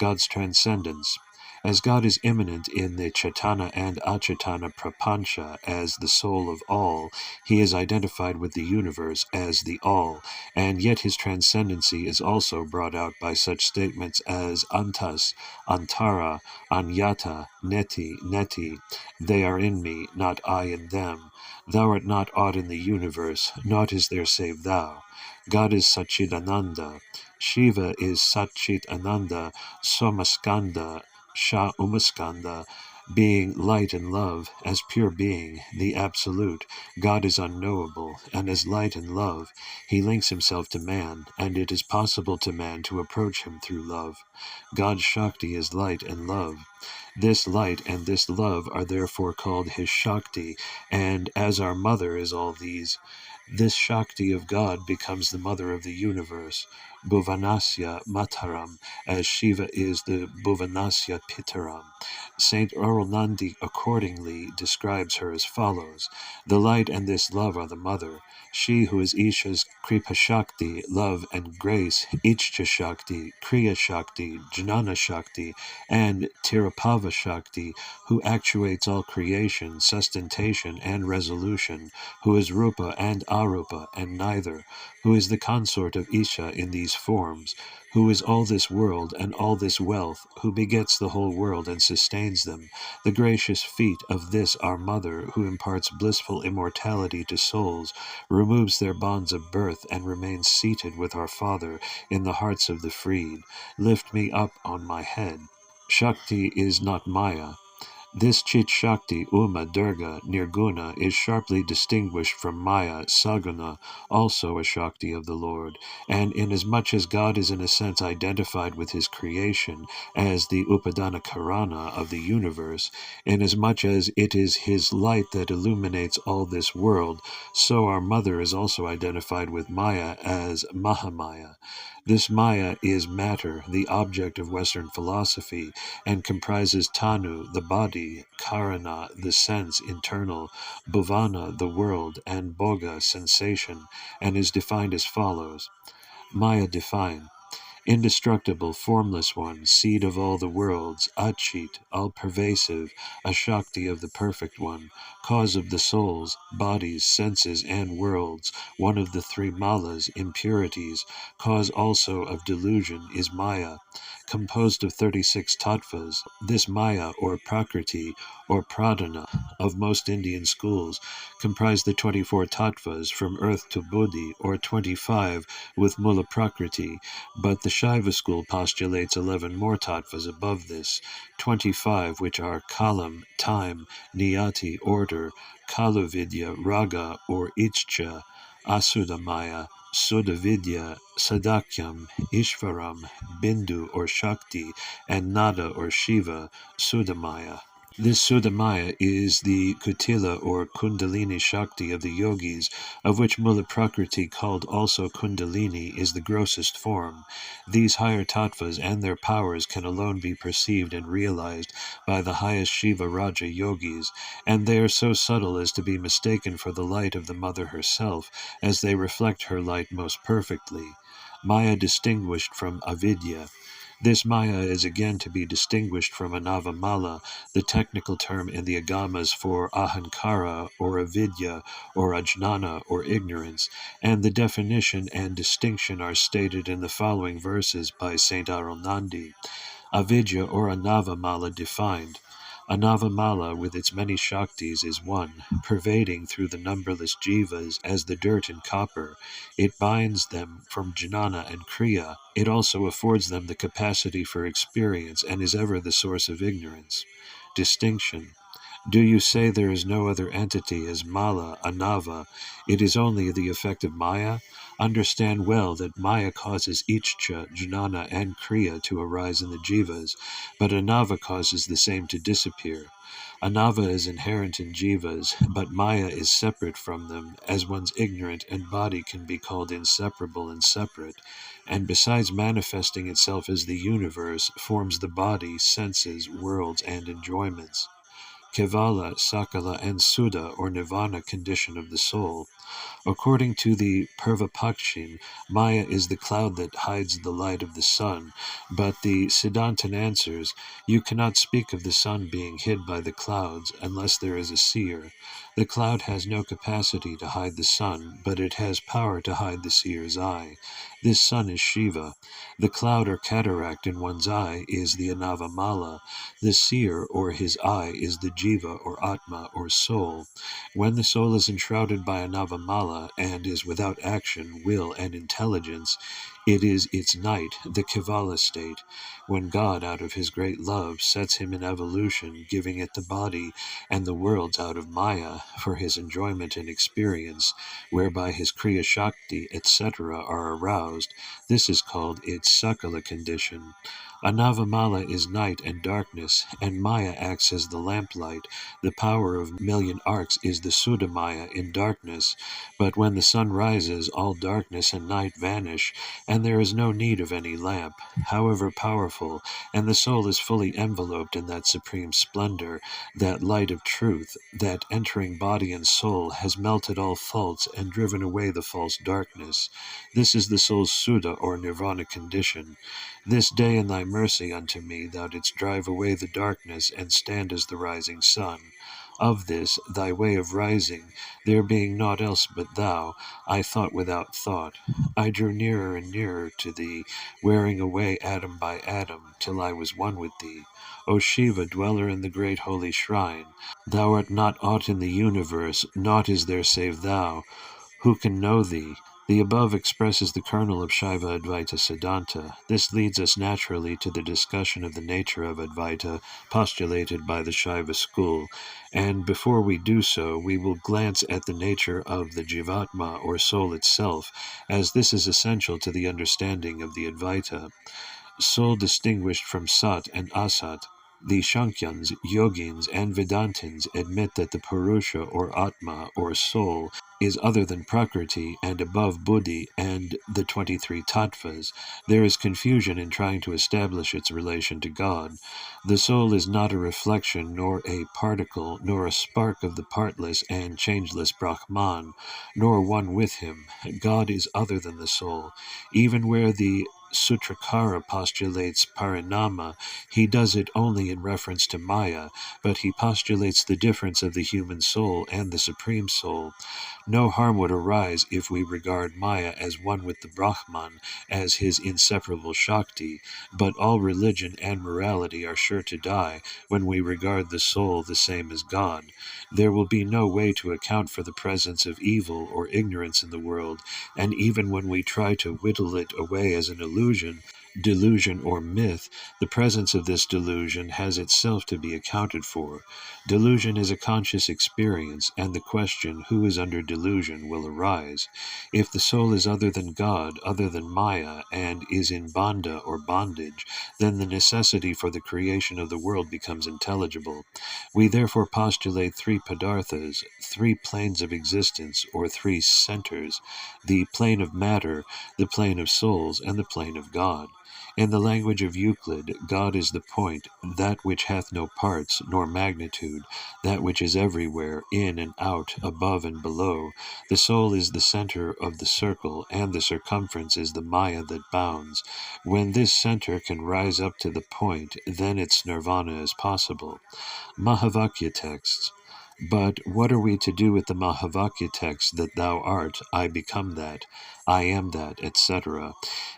God's transcendence. As God is immanent in the Chaitana and Achetana Prapancha as the soul of all, he is identified with the universe as the all, and yet his transcendency is also brought out by such statements as Antas, Antara, Anyata, Neti, Neti, they are in me, not I in them. Thou art not aught in the universe, naught is there save thou. God is Satchidananda. Shiva is Satchit Ananda, Somaskanda, Sha Umaskanda, being light and love, as pure being, the absolute. God is unknowable, and as light and love, he links himself to man, and it is possible to man to approach him through love. God's Shakti is light and love. This light and this love are therefore called his Shakti, and as our mother is all these, this Shakti of God becomes the mother of the universe, Bhuvanasya Mataram, as Shiva is the Bhuvanasya Pitaram. Saint Arulnandi accordingly describes her as follows: the light and this love are the mother. She who is Isha's Kripa Shakti, love and grace, Ichcha Shakti, Kriya Shakti, Jnana Shakti, and Tirapava Shakti, who actuates all creation, sustentation, and resolution, who is Rupa and Arupa and neither, who is the consort of Isha in these forms, who is all this world and all this wealth, who begets the whole world and sustains them, the gracious feet of this our mother, who imparts blissful immortality to souls, removes their bonds of birth, and remains seated with our Father in the hearts of the freed. Lift me up on my head. Shakti is not Maya. This Chit Shakti, Uma, Durga, Nirguna, is sharply distinguished from Maya, Saguna, also a Shakti of the Lord, and inasmuch as God is in a sense identified with his creation as the Upadana Karana of the universe, inasmuch as it is his light that illuminates all this world, so our mother is also identified with Maya as Mahamaya. This Maya is matter, the object of Western philosophy, and comprises Tanu, the body, Karana, the sense, internal, Bhuvana, the world, and Bhoga, sensation, and is defined as follows. Maya defined. Indestructible, formless one, seed of all the worlds, Achit, all-pervasive, a Shakti of the Perfect One, cause of the souls, bodies, senses, and worlds, one of the three malas, impurities, cause also of delusion, is Maya, composed of 36 tattvas. This Maya, or Prakriti, or Pradhana, of most Indian schools, comprise the 24 tattvas from earth to Buddhi, or 25 with Mula Prakriti, but the Shaiva school postulates 11 more tattvas above this, 25 which are kalam, time, niyati, order, kalavidya, raga or ichcha, asudamaya, sudavidya, sadakyam, ishvaram, bindu or shakti, and nada or shiva, sudamaya. This Sudamaya is the Kutila or Kundalini Shakti of the yogis, of which Mula Prakriti, called also Kundalini, is the grossest form. These higher tattvas and their powers can alone be perceived and realized by the highest Shiva Raja yogis, and they are so subtle as to be mistaken for the light of the Mother herself, as they reflect her light most perfectly. Maya distinguished from Avidya. This Maya is again to be distinguished from Anavamala, the technical term in the Agamas for Ahankara or Avidya or Ajnana or ignorance, and the definition and distinction are stated in the following verses by Saint Arulnandi. Avidya or Anavamala defined. Anavamala with its many Shaktis is one, pervading through the numberless jivas as the dirt and copper. It binds them from jnana and kriya. It also affords them the capacity for experience and is ever the source of ignorance. Distinction. Do you say there is no other entity as Mala, Anava? It is only the effect of Maya? Understand well that Maya causes Ichcha, Jnana, and Kriya to arise in the Jivas, but Anava causes the same to disappear. Anava is inherent in Jivas, but Maya is separate from them, as one's ignorant and body can be called inseparable and separate, and besides manifesting itself as the universe, forms the body, senses, worlds, and enjoyments. Kevala, Sakala, and Suddha, or Nirvana condition of the soul. According to the Purvapakshin, Maya is the cloud that hides the light of the sun, but the Siddhanta answers, you cannot speak of the sun being hid by the clouds unless there is a seer. The cloud has no capacity to hide the sun, but it has power to hide the seer's eye. This sun is Shiva. The cloud or cataract in one's eye is the Anavamala. The seer or his eye is the Jiva or Atma or soul. When the soul is enshrouded by Anavamala and is without action, will, and intelligence, it is its night, the Kevala state, when God, out of his great love, sets him in evolution, giving it the body and the worlds out of Maya for his enjoyment and experience, whereby his Kriya Shakti, etc. are aroused. This is called its Sakala condition. Anavamala is night and darkness, and Maya acts as the lamplight. The power of million arcs is the Sudamaya in darkness, but when the sun rises, all darkness and night vanish, and there is no need of any lamp, however powerful, and the soul is fully enveloped in that supreme splendor, that light of truth, that entering body and soul has melted all faults and driven away the false darkness. This is the soul's Suddha or Nirvana condition. This day in thy mercy unto me thou didst drive away the darkness and stand as the rising sun. Of this, thy way of rising, there being naught else but thou, I thought without thought. I drew nearer and nearer to thee, wearing away atom by atom, till I was one with thee. O Shiva, dweller in the great holy shrine, thou art not aught in the universe, naught is there save thou. Who can know thee? The above expresses the kernel of Shaiva Advaita Siddhanta. This leads us naturally to the discussion of the nature of Advaita postulated by the Shaiva school, and before we do so, we will glance at the nature of the Jivatma or soul itself, as this is essential to the understanding of the Advaita. Soul distinguished from Sat and Asat. The Shankyans, Yogins, and Vedantins admit that the Purusha or Atma or soul is other than Prakriti and above Buddhi and the 23 Tattvas. There is confusion in trying to establish its relation to God. The soul is not a reflection, nor a particle, nor a spark of the partless and changeless Brahman, nor one with him. God is other than the soul. Even where the Sutrakara postulates parinama, he does it only in reference to Maya, but he postulates the difference of the human soul and the Supreme Soul. No harm would arise if we regard Maya as one with the Brahman, as his inseparable Shakti, but all religion and morality are sure to die when we regard the soul the same as God. There will be no way to account for the presence of evil or ignorance in the world, and even when we try to whittle it away as an illusion, delusion, or myth, the presence of this delusion has itself to be accounted for. Delusion is a conscious experience, and the question, who is under delusion, will arise. If the soul is other than God, other than Maya, and is in bandha or bondage, then the necessity for the creation of the world becomes intelligible. We therefore postulate three padarthas, three planes of existence, or three centers: the plane of matter, the plane of souls, and the plane of God. In the language of Euclid, God is the point, that which hath no parts, nor magnitude, that which is everywhere, in and out, above and below. The soul is the center of the circle, and the circumference is the Maya that bounds. When this center can rise up to the point, then its nirvana is possible. Mahavakya texts. But what are we to do with the Mahavakya text that thou art, I become that, I am that, etc.?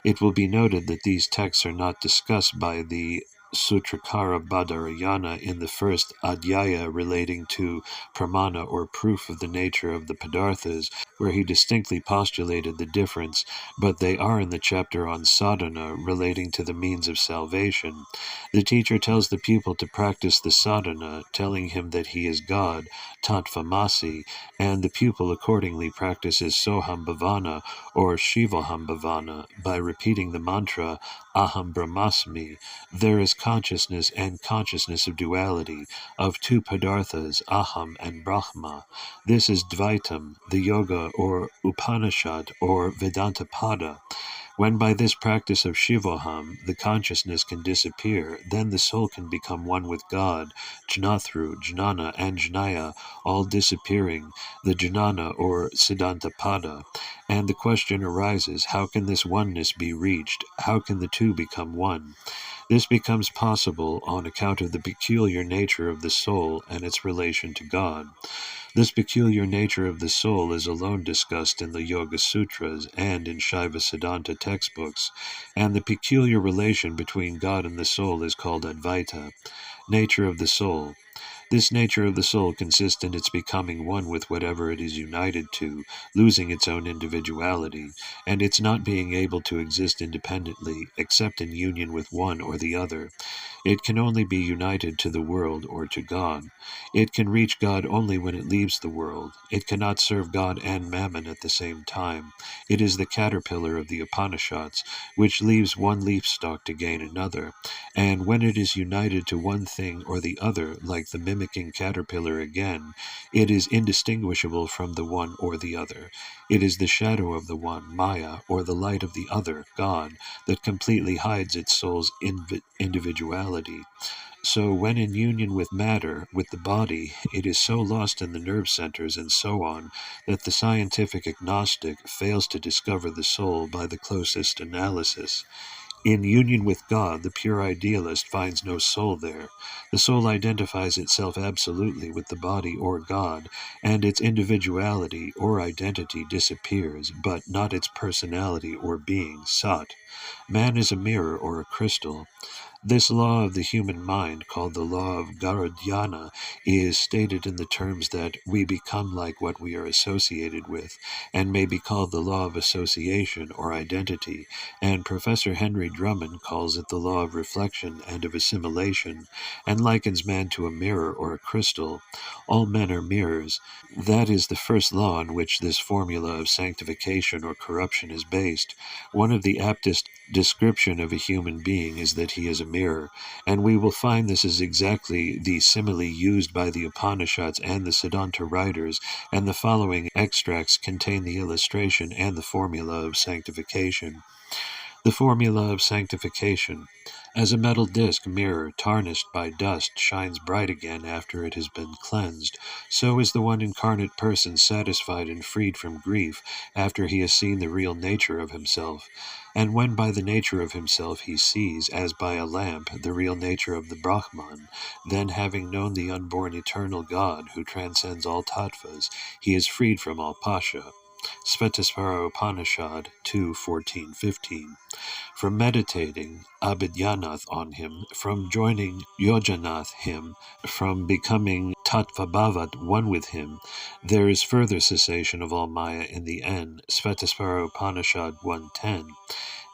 It will be noted that these texts are not discussed by the Sutrakara Badarayana in the first adhyaya relating to pramana or proof of the nature of the padarthas, where he distinctly postulated the difference, but they are in the chapter on sadhana relating to the means of salvation. The teacher tells the pupil to practice the sadhana, telling him that he is God, Tattvamasi, and the pupil accordingly practices Soham Bhavana or Shivaham Bhavana by repeating the mantra Aham Brahmasmi. There is consciousness and consciousness of duality, of two padarthas, Aham and Brahma. This is Dvaitam, the Yoga or Upanishad or Vedanta Pada. When by this practice of Shivoham the consciousness can disappear, then the soul can become one with God, Jnatru, Jnana, and Jnaya, all disappearing, the Jnana or Siddhanta Pada. And the question arises, how can this oneness be reached? How can the two become one? This becomes possible on account of the peculiar nature of the soul and its relation to God. This peculiar nature of the soul is alone discussed in the Yoga Sutras and in Shaiva Siddhanta textbooks, and the peculiar relation between God and the soul is called Advaita. Nature of the soul. This nature of the soul consists in its becoming one with whatever it is united to, losing its own individuality, and its not being able to exist independently, except in union with one or the other. It can only be united to the world or to God. It can reach God only when it leaves the world. It cannot serve God and Mammon at the same time. It is the caterpillar of the Upanishads, which leaves one leaf stalk to gain another, and when it is united to one thing or the other, like the mimicking caterpillar again, it is indistinguishable from the one or the other. It is the shadow of the one, Maya, or the light of the other, God, that completely hides its soul's individuality. So when in union with matter, with the body, it is so lost in the nerve centers and so on, that the scientific agnostic fails to discover the soul by the closest analysis. In union with God, the pure idealist finds no soul there. The soul identifies itself absolutely with the body or God, and its individuality or identity disappears, but not its personality or being, sat. Man is a mirror or a crystal. This law of the human mind, called the law of Garodhyana, is stated in the terms that we become like what we are associated with, and may be called the law of association or identity, and Professor Henry Drummond calls it the law of reflection and of assimilation, and likens man to a mirror or a crystal. All men are mirrors. That is the first law on which this formula of sanctification or corruption is based. One of the aptest description of a human being is that he is a mirror, and we will find this is exactly the simile used by the Upanishads and the Siddhanta writers, and the following extracts contain the illustration and the formula of sanctification. The formula of sanctification. As a metal disc mirror tarnished by dust shines bright again after it has been cleansed, so is the one incarnate person satisfied and freed from grief after he has seen the real nature of himself. And when by the nature of himself he sees, as by a lamp, the real nature of the Brahman, then having known the unborn eternal God who transcends all tattvas, he is freed from all pasha. Svetasvara Upanishad 2:14-15. From meditating Abhidyanath on him, from joining Yojanath him, from becoming Tattvabhavat one with him, there is further cessation of all Maya in the end. Svetasvara Upanishad 1:10.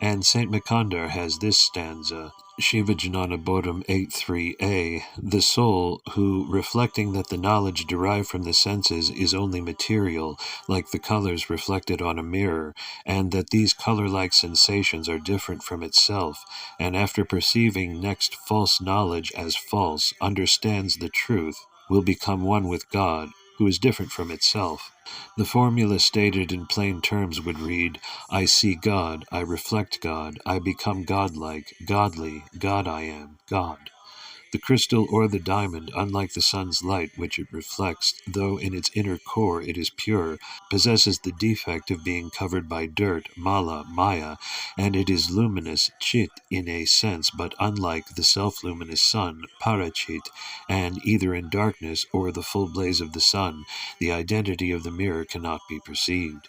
And Saint Mikandar has this stanza, Shivajnana Bodham 8.3a, the soul who, reflecting that the knowledge derived from the senses is only material, like the colors reflected on a mirror, and that these color-like sensations are different from itself, and after perceiving next false knowledge as false, understands the truth, will become one with God, who is different from itself. The formula stated in plain terms would read, I see God, I reflect God, I become godlike, godly, God I am, God. The crystal or the diamond, unlike the sun's light which it reflects, though in its inner core it is pure, possesses the defect of being covered by dirt, mala, maya, and it is luminous, chit, in a sense, but unlike the self-luminous sun, parachit, and either in darkness or the full blaze of the sun, the identity of the mirror cannot be perceived.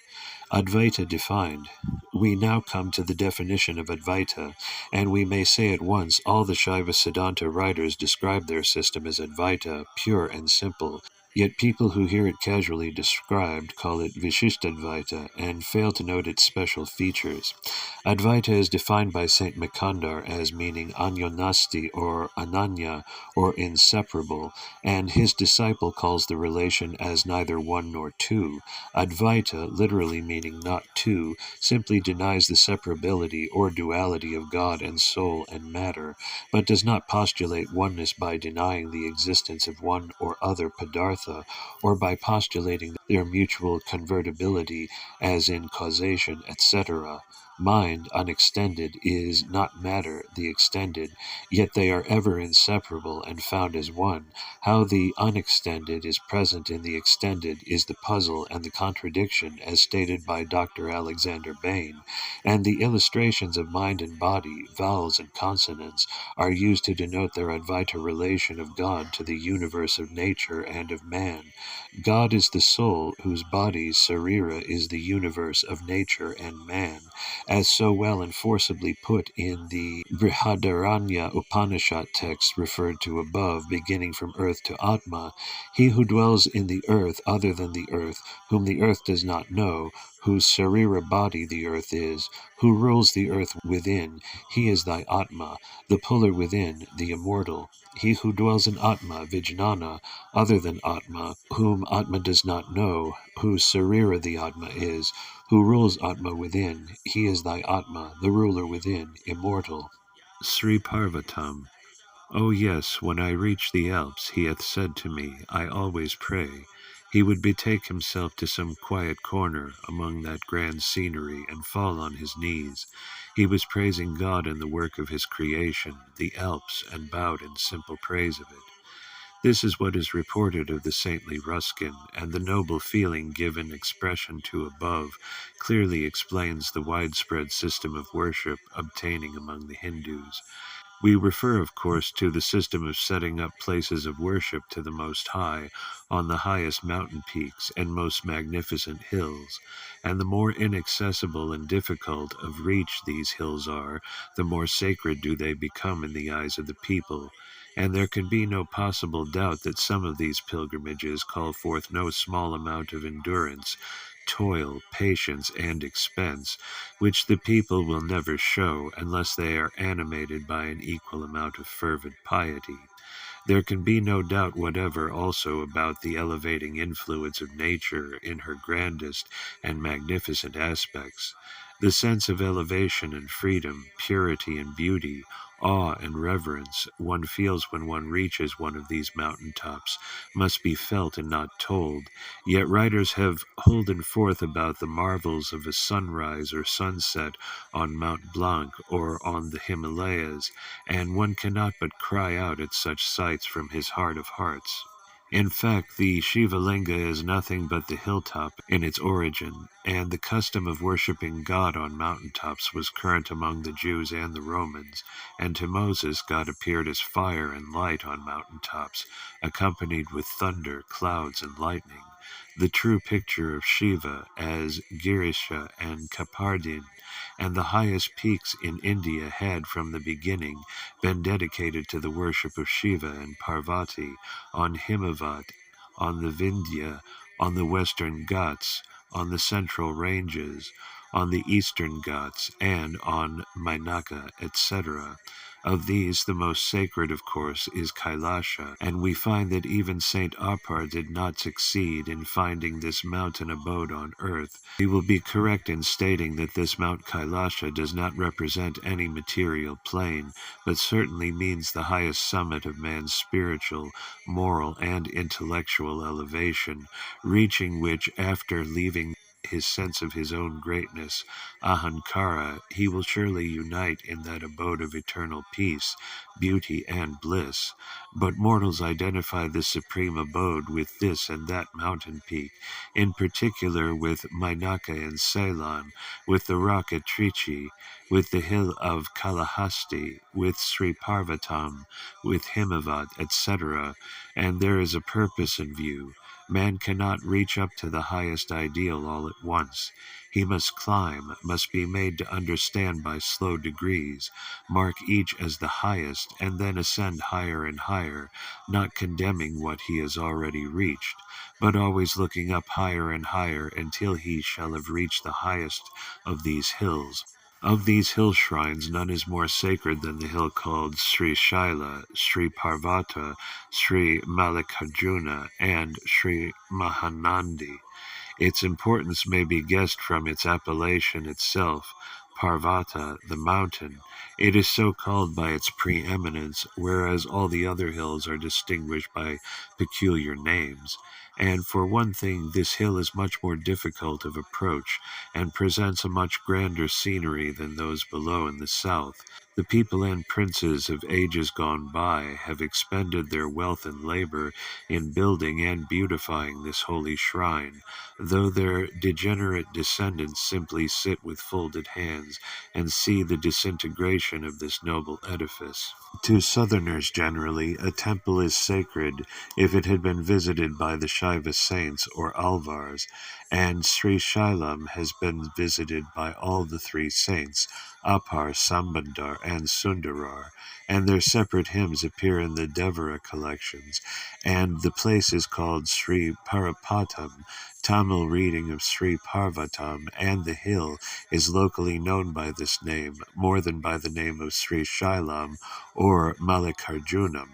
Advaita defined. We now come to the definition of Advaita, and we may say at once all the Shaiva Siddhanta writers describe their system as Advaita, pure and simple, yet people who hear it casually described call it Vishishtadvaita and fail to note its special features. Advaita is defined by Saint Mikandar as meaning Anyonasti or Ananya or inseparable, and his disciple calls the relation as neither one nor two. Advaita, literally meaning not two, simply denies the separability or duality of God and soul and matter, but does not postulate oneness by denying the existence of one or other padartha, or by postulating their mutual convertibility, as in causation, etc. Mind, unextended, is not matter, the extended, yet they are ever inseparable and found as one. How the unextended is present in the extended is the puzzle and the contradiction, as stated by Dr. Alexander Bain, and the illustrations of mind and body, vowels and consonants, are used to denote their Advaita relation of God to the universe of nature and of man. God is the soul, whose body, sarira, is the universe of nature and man, as so well and forcibly put in the Brihadaranya Upanishad text referred to above, beginning from earth to Atma. He who dwells in the earth other than the earth, whom the earth does not know, whose sarira body the earth is, who rules the earth within, he is thy Atma, the puller within, the immortal. He who dwells in Atma, Vijnana, other than Atma, whom Atma does not know, whose sarira the Atma is, who rules Atma within, he is thy Atma, the ruler within, immortal. Sri Parvatam. Oh yes, when I reach the Alps, he hath said to me, I always pray. He would betake himself to some quiet corner among that grand scenery and fall on his knees. He was praising God and the work of his creation, the Alps, and bowed in simple praise of it. This is what is reported of the saintly Ruskin, and the noble feeling given expression to above clearly explains the widespread system of worship obtaining among the Hindus. We refer, of course, to the system of setting up places of worship to the Most High on the highest mountain peaks and most magnificent hills, and the more inaccessible and difficult of reach these hills are, the more sacred do they become in the eyes of the people, and there can be no possible doubt that some of these pilgrimages call forth no small amount of endurance, toil, patience, and expense, which the people will never show unless they are animated by an equal amount of fervent piety. There can be no doubt whatever also about the elevating influence of nature in her grandest and magnificent aspects. The sense of elevation and freedom, purity and beauty, awe and reverence one feels when one reaches one of these mountain tops must be felt and not told. Yet writers have holden forth about the marvels of a sunrise or sunset on Mount Blanc or on the Himalayas, and one cannot but cry out at such sights from his heart of hearts. In fact, the Shivalinga is nothing but the hilltop in its origin, and the custom of worshipping God on mountain tops was current among the Jews and the Romans, and to Moses God appeared as fire and light on mountain tops, accompanied with thunder, clouds, and lightning. The true picture of Shiva as Girisha and Kapardin, and the highest peaks in India had from the beginning been dedicated to the worship of Shiva and Parvati on Himavat, on the Vindhya, on the western Ghats, on the central ranges, on the eastern Ghats, and on Mainaka, etc. Of these, the most sacred, of course, is Kailasha, and we find that even Saint Apar did not succeed in finding this mountain abode on earth. We will be correct in stating that this Mount Kailasha does not represent any material plane, but certainly means the highest summit of man's spiritual, moral, and intellectual elevation, reaching which, after leaving his sense of his own greatness, Ahankara, he will surely unite in that abode of eternal peace, beauty, and bliss. But mortals identify this supreme abode with this and that mountain peak, in particular with Mainaka in Ceylon, with the rock at Trichy, with the hill of Kalahasti, with Sri Parvatam, with Himavat, etc., and there is a purpose in view. Man cannot reach up to the highest ideal all at once. He must climb, must be made to understand by slow degrees, mark each as the highest, and then ascend higher and higher, not condemning what he has already reached, but always looking up higher and higher until he shall have reached the highest of these hills. Of these hill shrines, none is more sacred than the hill called Sri Shaila, Sri Parvata, Sri Mallikarjuna, and Sri Mahanandi. Its importance may be guessed from its appellation itself, Parvata, the mountain. It is so called by its preeminence, whereas all the other hills are distinguished by peculiar names. And for one thing, this hill is much more difficult of approach, and presents a much grander scenery than those below in the south. The people and princes of ages gone by have expended their wealth and labor in building and beautifying this holy shrine, though their degenerate descendants simply sit with folded hands and see the disintegration of this noble edifice. To Southerners generally, a temple is sacred if it had been visited by the Shaiva saints or Alvars, and Sri Shailam has been visited by all the three saints, Apar, Sambandar, and Sundarar, and their separate hymns appear in the Devara collections, and the place is called Sri Parapatam, Tamil reading of Sri Parvatam, and the hill is locally known by this name more than by the name of Sri Shailam or Mallikarjunam.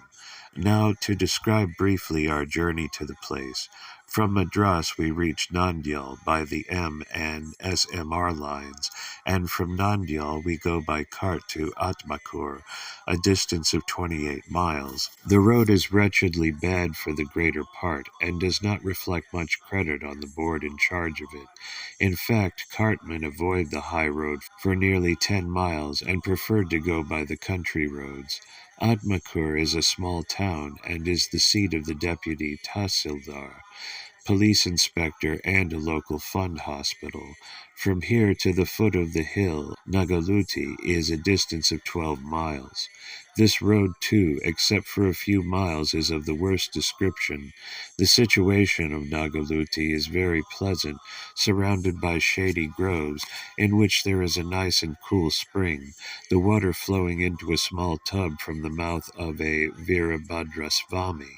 Now, to describe briefly our journey to the place. From Madras we reached Nandyal by the M and SMR lines, and from Nandyal we go by cart to Atmakur, a distance of 28 miles. The road is wretchedly bad for the greater part, and does not reflect much credit on the board in charge of it. In fact, cartmen avoid the high road for nearly 10 miles and preferred to go by the country roads. Atmakur is a small town and is the seat of the deputy Tahsildar, police inspector, and a local fund hospital. From here to the foot of the hill, Nagaluti, is a distance of 12 miles. This road, too, except for a few miles, is of the worst description. The situation of Nagaluti is very pleasant, surrounded by shady groves, in which there is a nice and cool spring, the water flowing into a small tub from the mouth of a Virabhadrasvami.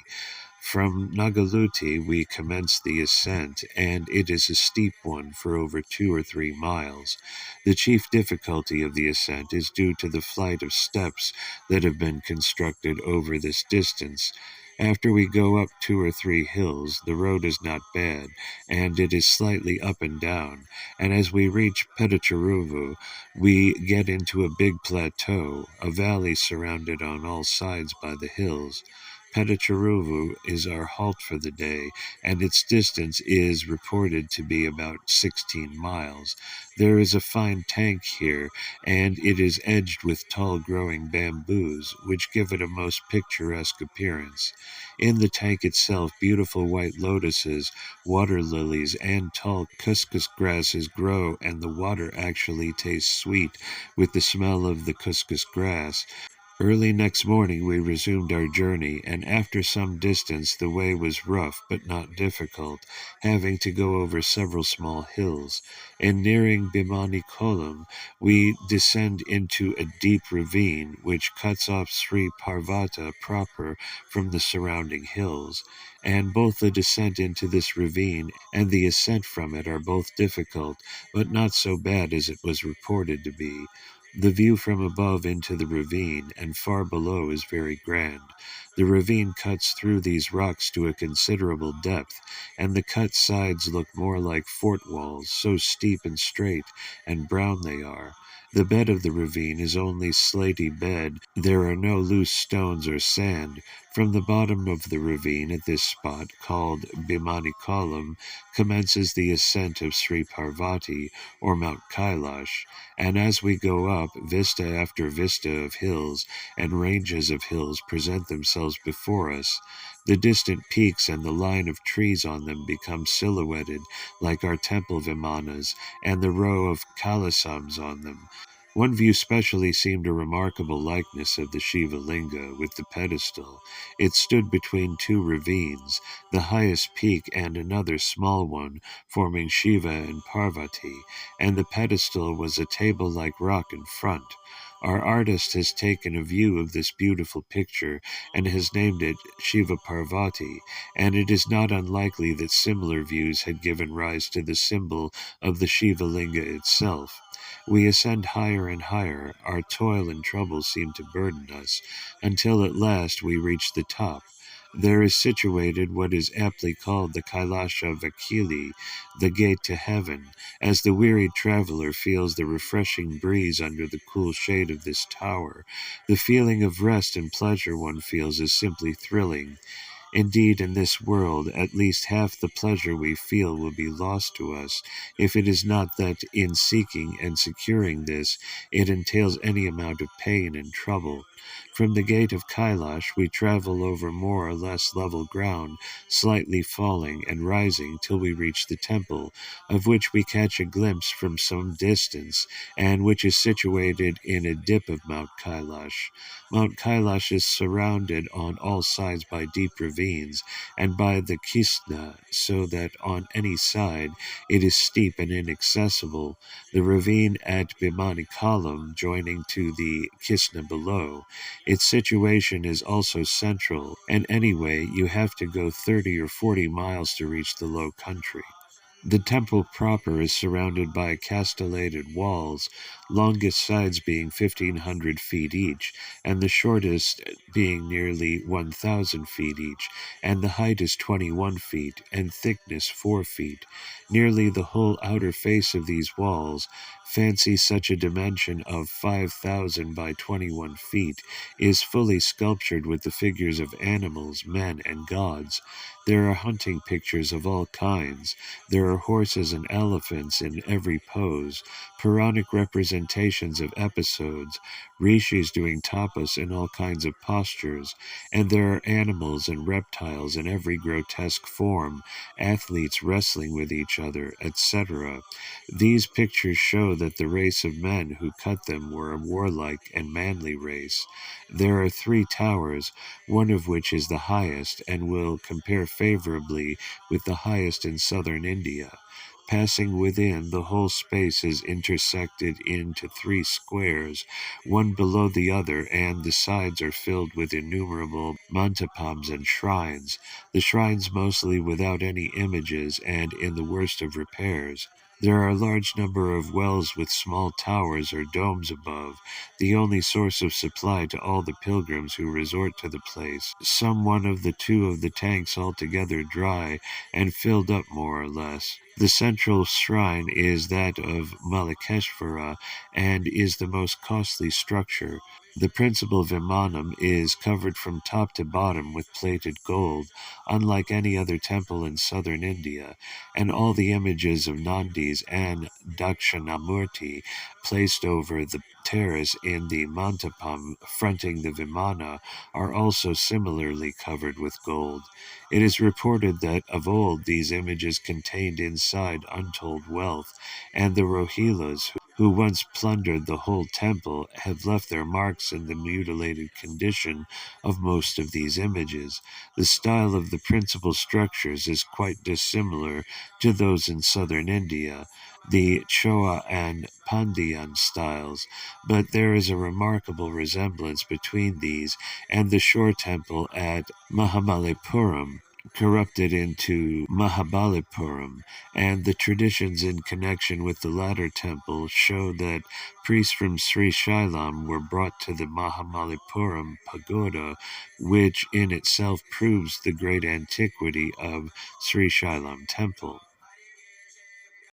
From Nagaluti we commence the ascent, and it is a steep one for over 2 or 3 miles. The chief difficulty of the ascent is due to the flight of steps that have been constructed over this distance. After we go up 2 or 3 hills, the road is not bad, and it is slightly up and down, and as we reach Petacharuvu, we get into a big plateau, a valley surrounded on all sides by the hills. Petacharuvu is our halt for the day, and its distance is reported to be about 16 miles. There is a fine tank here, and it is edged with tall growing bamboos, which give it a most picturesque appearance. In the tank itself, beautiful white lotuses, water lilies, and tall couscous grasses grow, and the water actually tastes sweet with the smell of the couscous grass. Early next morning we resumed our journey, and after some distance the way was rough but not difficult, having to go over several small hills. In nearing Bimani Kolam, we descend into a deep ravine which cuts off Sri Parvata proper from the surrounding hills, and both the descent into this ravine and the ascent from it are both difficult, but not so bad as it was reported to be. The view from above into the ravine and far below is very grand. The ravine cuts through these rocks to a considerable depth, and the cut sides look more like fort walls, so steep and straight and brown they are. The bed of the ravine is only slaty bed. There are no loose stones or sand. From the bottom of the ravine at this spot, called Bimani Kolam, commences the ascent of Sri Parvati, or Mount Kailash, and as we go up, vista after vista of hills and ranges of hills present themselves before us. The distant peaks and the line of trees on them become silhouetted like our temple vimanas and the row of kalasams on them. One view specially seemed a remarkable likeness of the Shiva Linga with the pedestal. It stood between two ravines, the highest peak and another small one, forming Shiva and Parvati, and the pedestal was a table-like rock in front. Our artist has taken a view of this beautiful picture and has named it Shiva Parvati, and it is not unlikely that similar views had given rise to the symbol of the Shiva Linga itself. We ascend higher and higher, our toil and trouble seem to burden us, until at last we reach the top. There is situated what is aptly called the Kailasha Vakili, the gate to heaven, as the wearied traveler feels the refreshing breeze under the cool shade of this tower. The feeling of rest and pleasure one feels is simply thrilling. Indeed, in this world, at least half the pleasure we feel will be lost to us, if it is not that in seeking and securing this, it entails any amount of pain and trouble. From the gate of Kailash, we travel over more or less level ground, slightly falling and rising till we reach the temple, of which we catch a glimpse from some distance, and which is situated in a dip of Mount Kailash. Mount Kailash is surrounded on all sides by deep ravines and by the Kisna, so that on any side it is steep and inaccessible, the ravine at Bimani Kalam joining to the Kisna below. Its situation is also central, and anyway you have to go 30 or 40 miles to reach the low country. The temple proper is surrounded by castellated walls, longest sides being 1,500 feet each, and the shortest being nearly 1,000 feet each, and the height is 21 feet, and thickness 4 feet. Nearly the whole outer face of these walls, Fancy such a dimension of 5,000 by 21 feet is fully sculptured with the figures of animals, men, and gods. There are hunting pictures of all kinds. There are horses and elephants in every pose, Puranic representations of episodes, rishis doing tapas in all kinds of postures, and there are animals and reptiles in every grotesque form, athletes wrestling with each other, etc. These pictures show that the race of men who cut them were a warlike and manly race. There are 3 towers, one of which is the highest and will compare favorably with the highest in southern India. Passing within, the whole space is intersected into 3 squares, one below the other, and the sides are filled with innumerable mantapams and shrines, the shrines mostly without any images and in the worst of repairs. There are a large number of wells with small towers or domes above, the only source of supply to all the pilgrims who resort to the place, some one of the 2 of the tanks altogether dry and filled up more or less. The central shrine is that of Malakeshvara and is the most costly structure. The principal Vimanam is covered from top to bottom with plated gold, unlike any other temple in southern India, and all the images of Nandis and Dakshinamurti placed over the terrace in the Mantapam fronting the Vimana are also similarly covered with gold. It is reported that of old these images contained inside untold wealth, and the Rohilas, who once plundered the whole temple, have left their marks in the mutilated condition of most of these images. The style of the principal structures is quite dissimilar to those in southern India, the Choa and Pandyan styles, but there is a remarkable resemblance between these and the shore temple at Mahamalipuram, corrupted into Mahabalipuram, and the traditions in connection with the latter temple show that priests from Sri Shailam were brought to the Mahamalipuram pagoda, which in itself proves the great antiquity of Sri Shailam temple.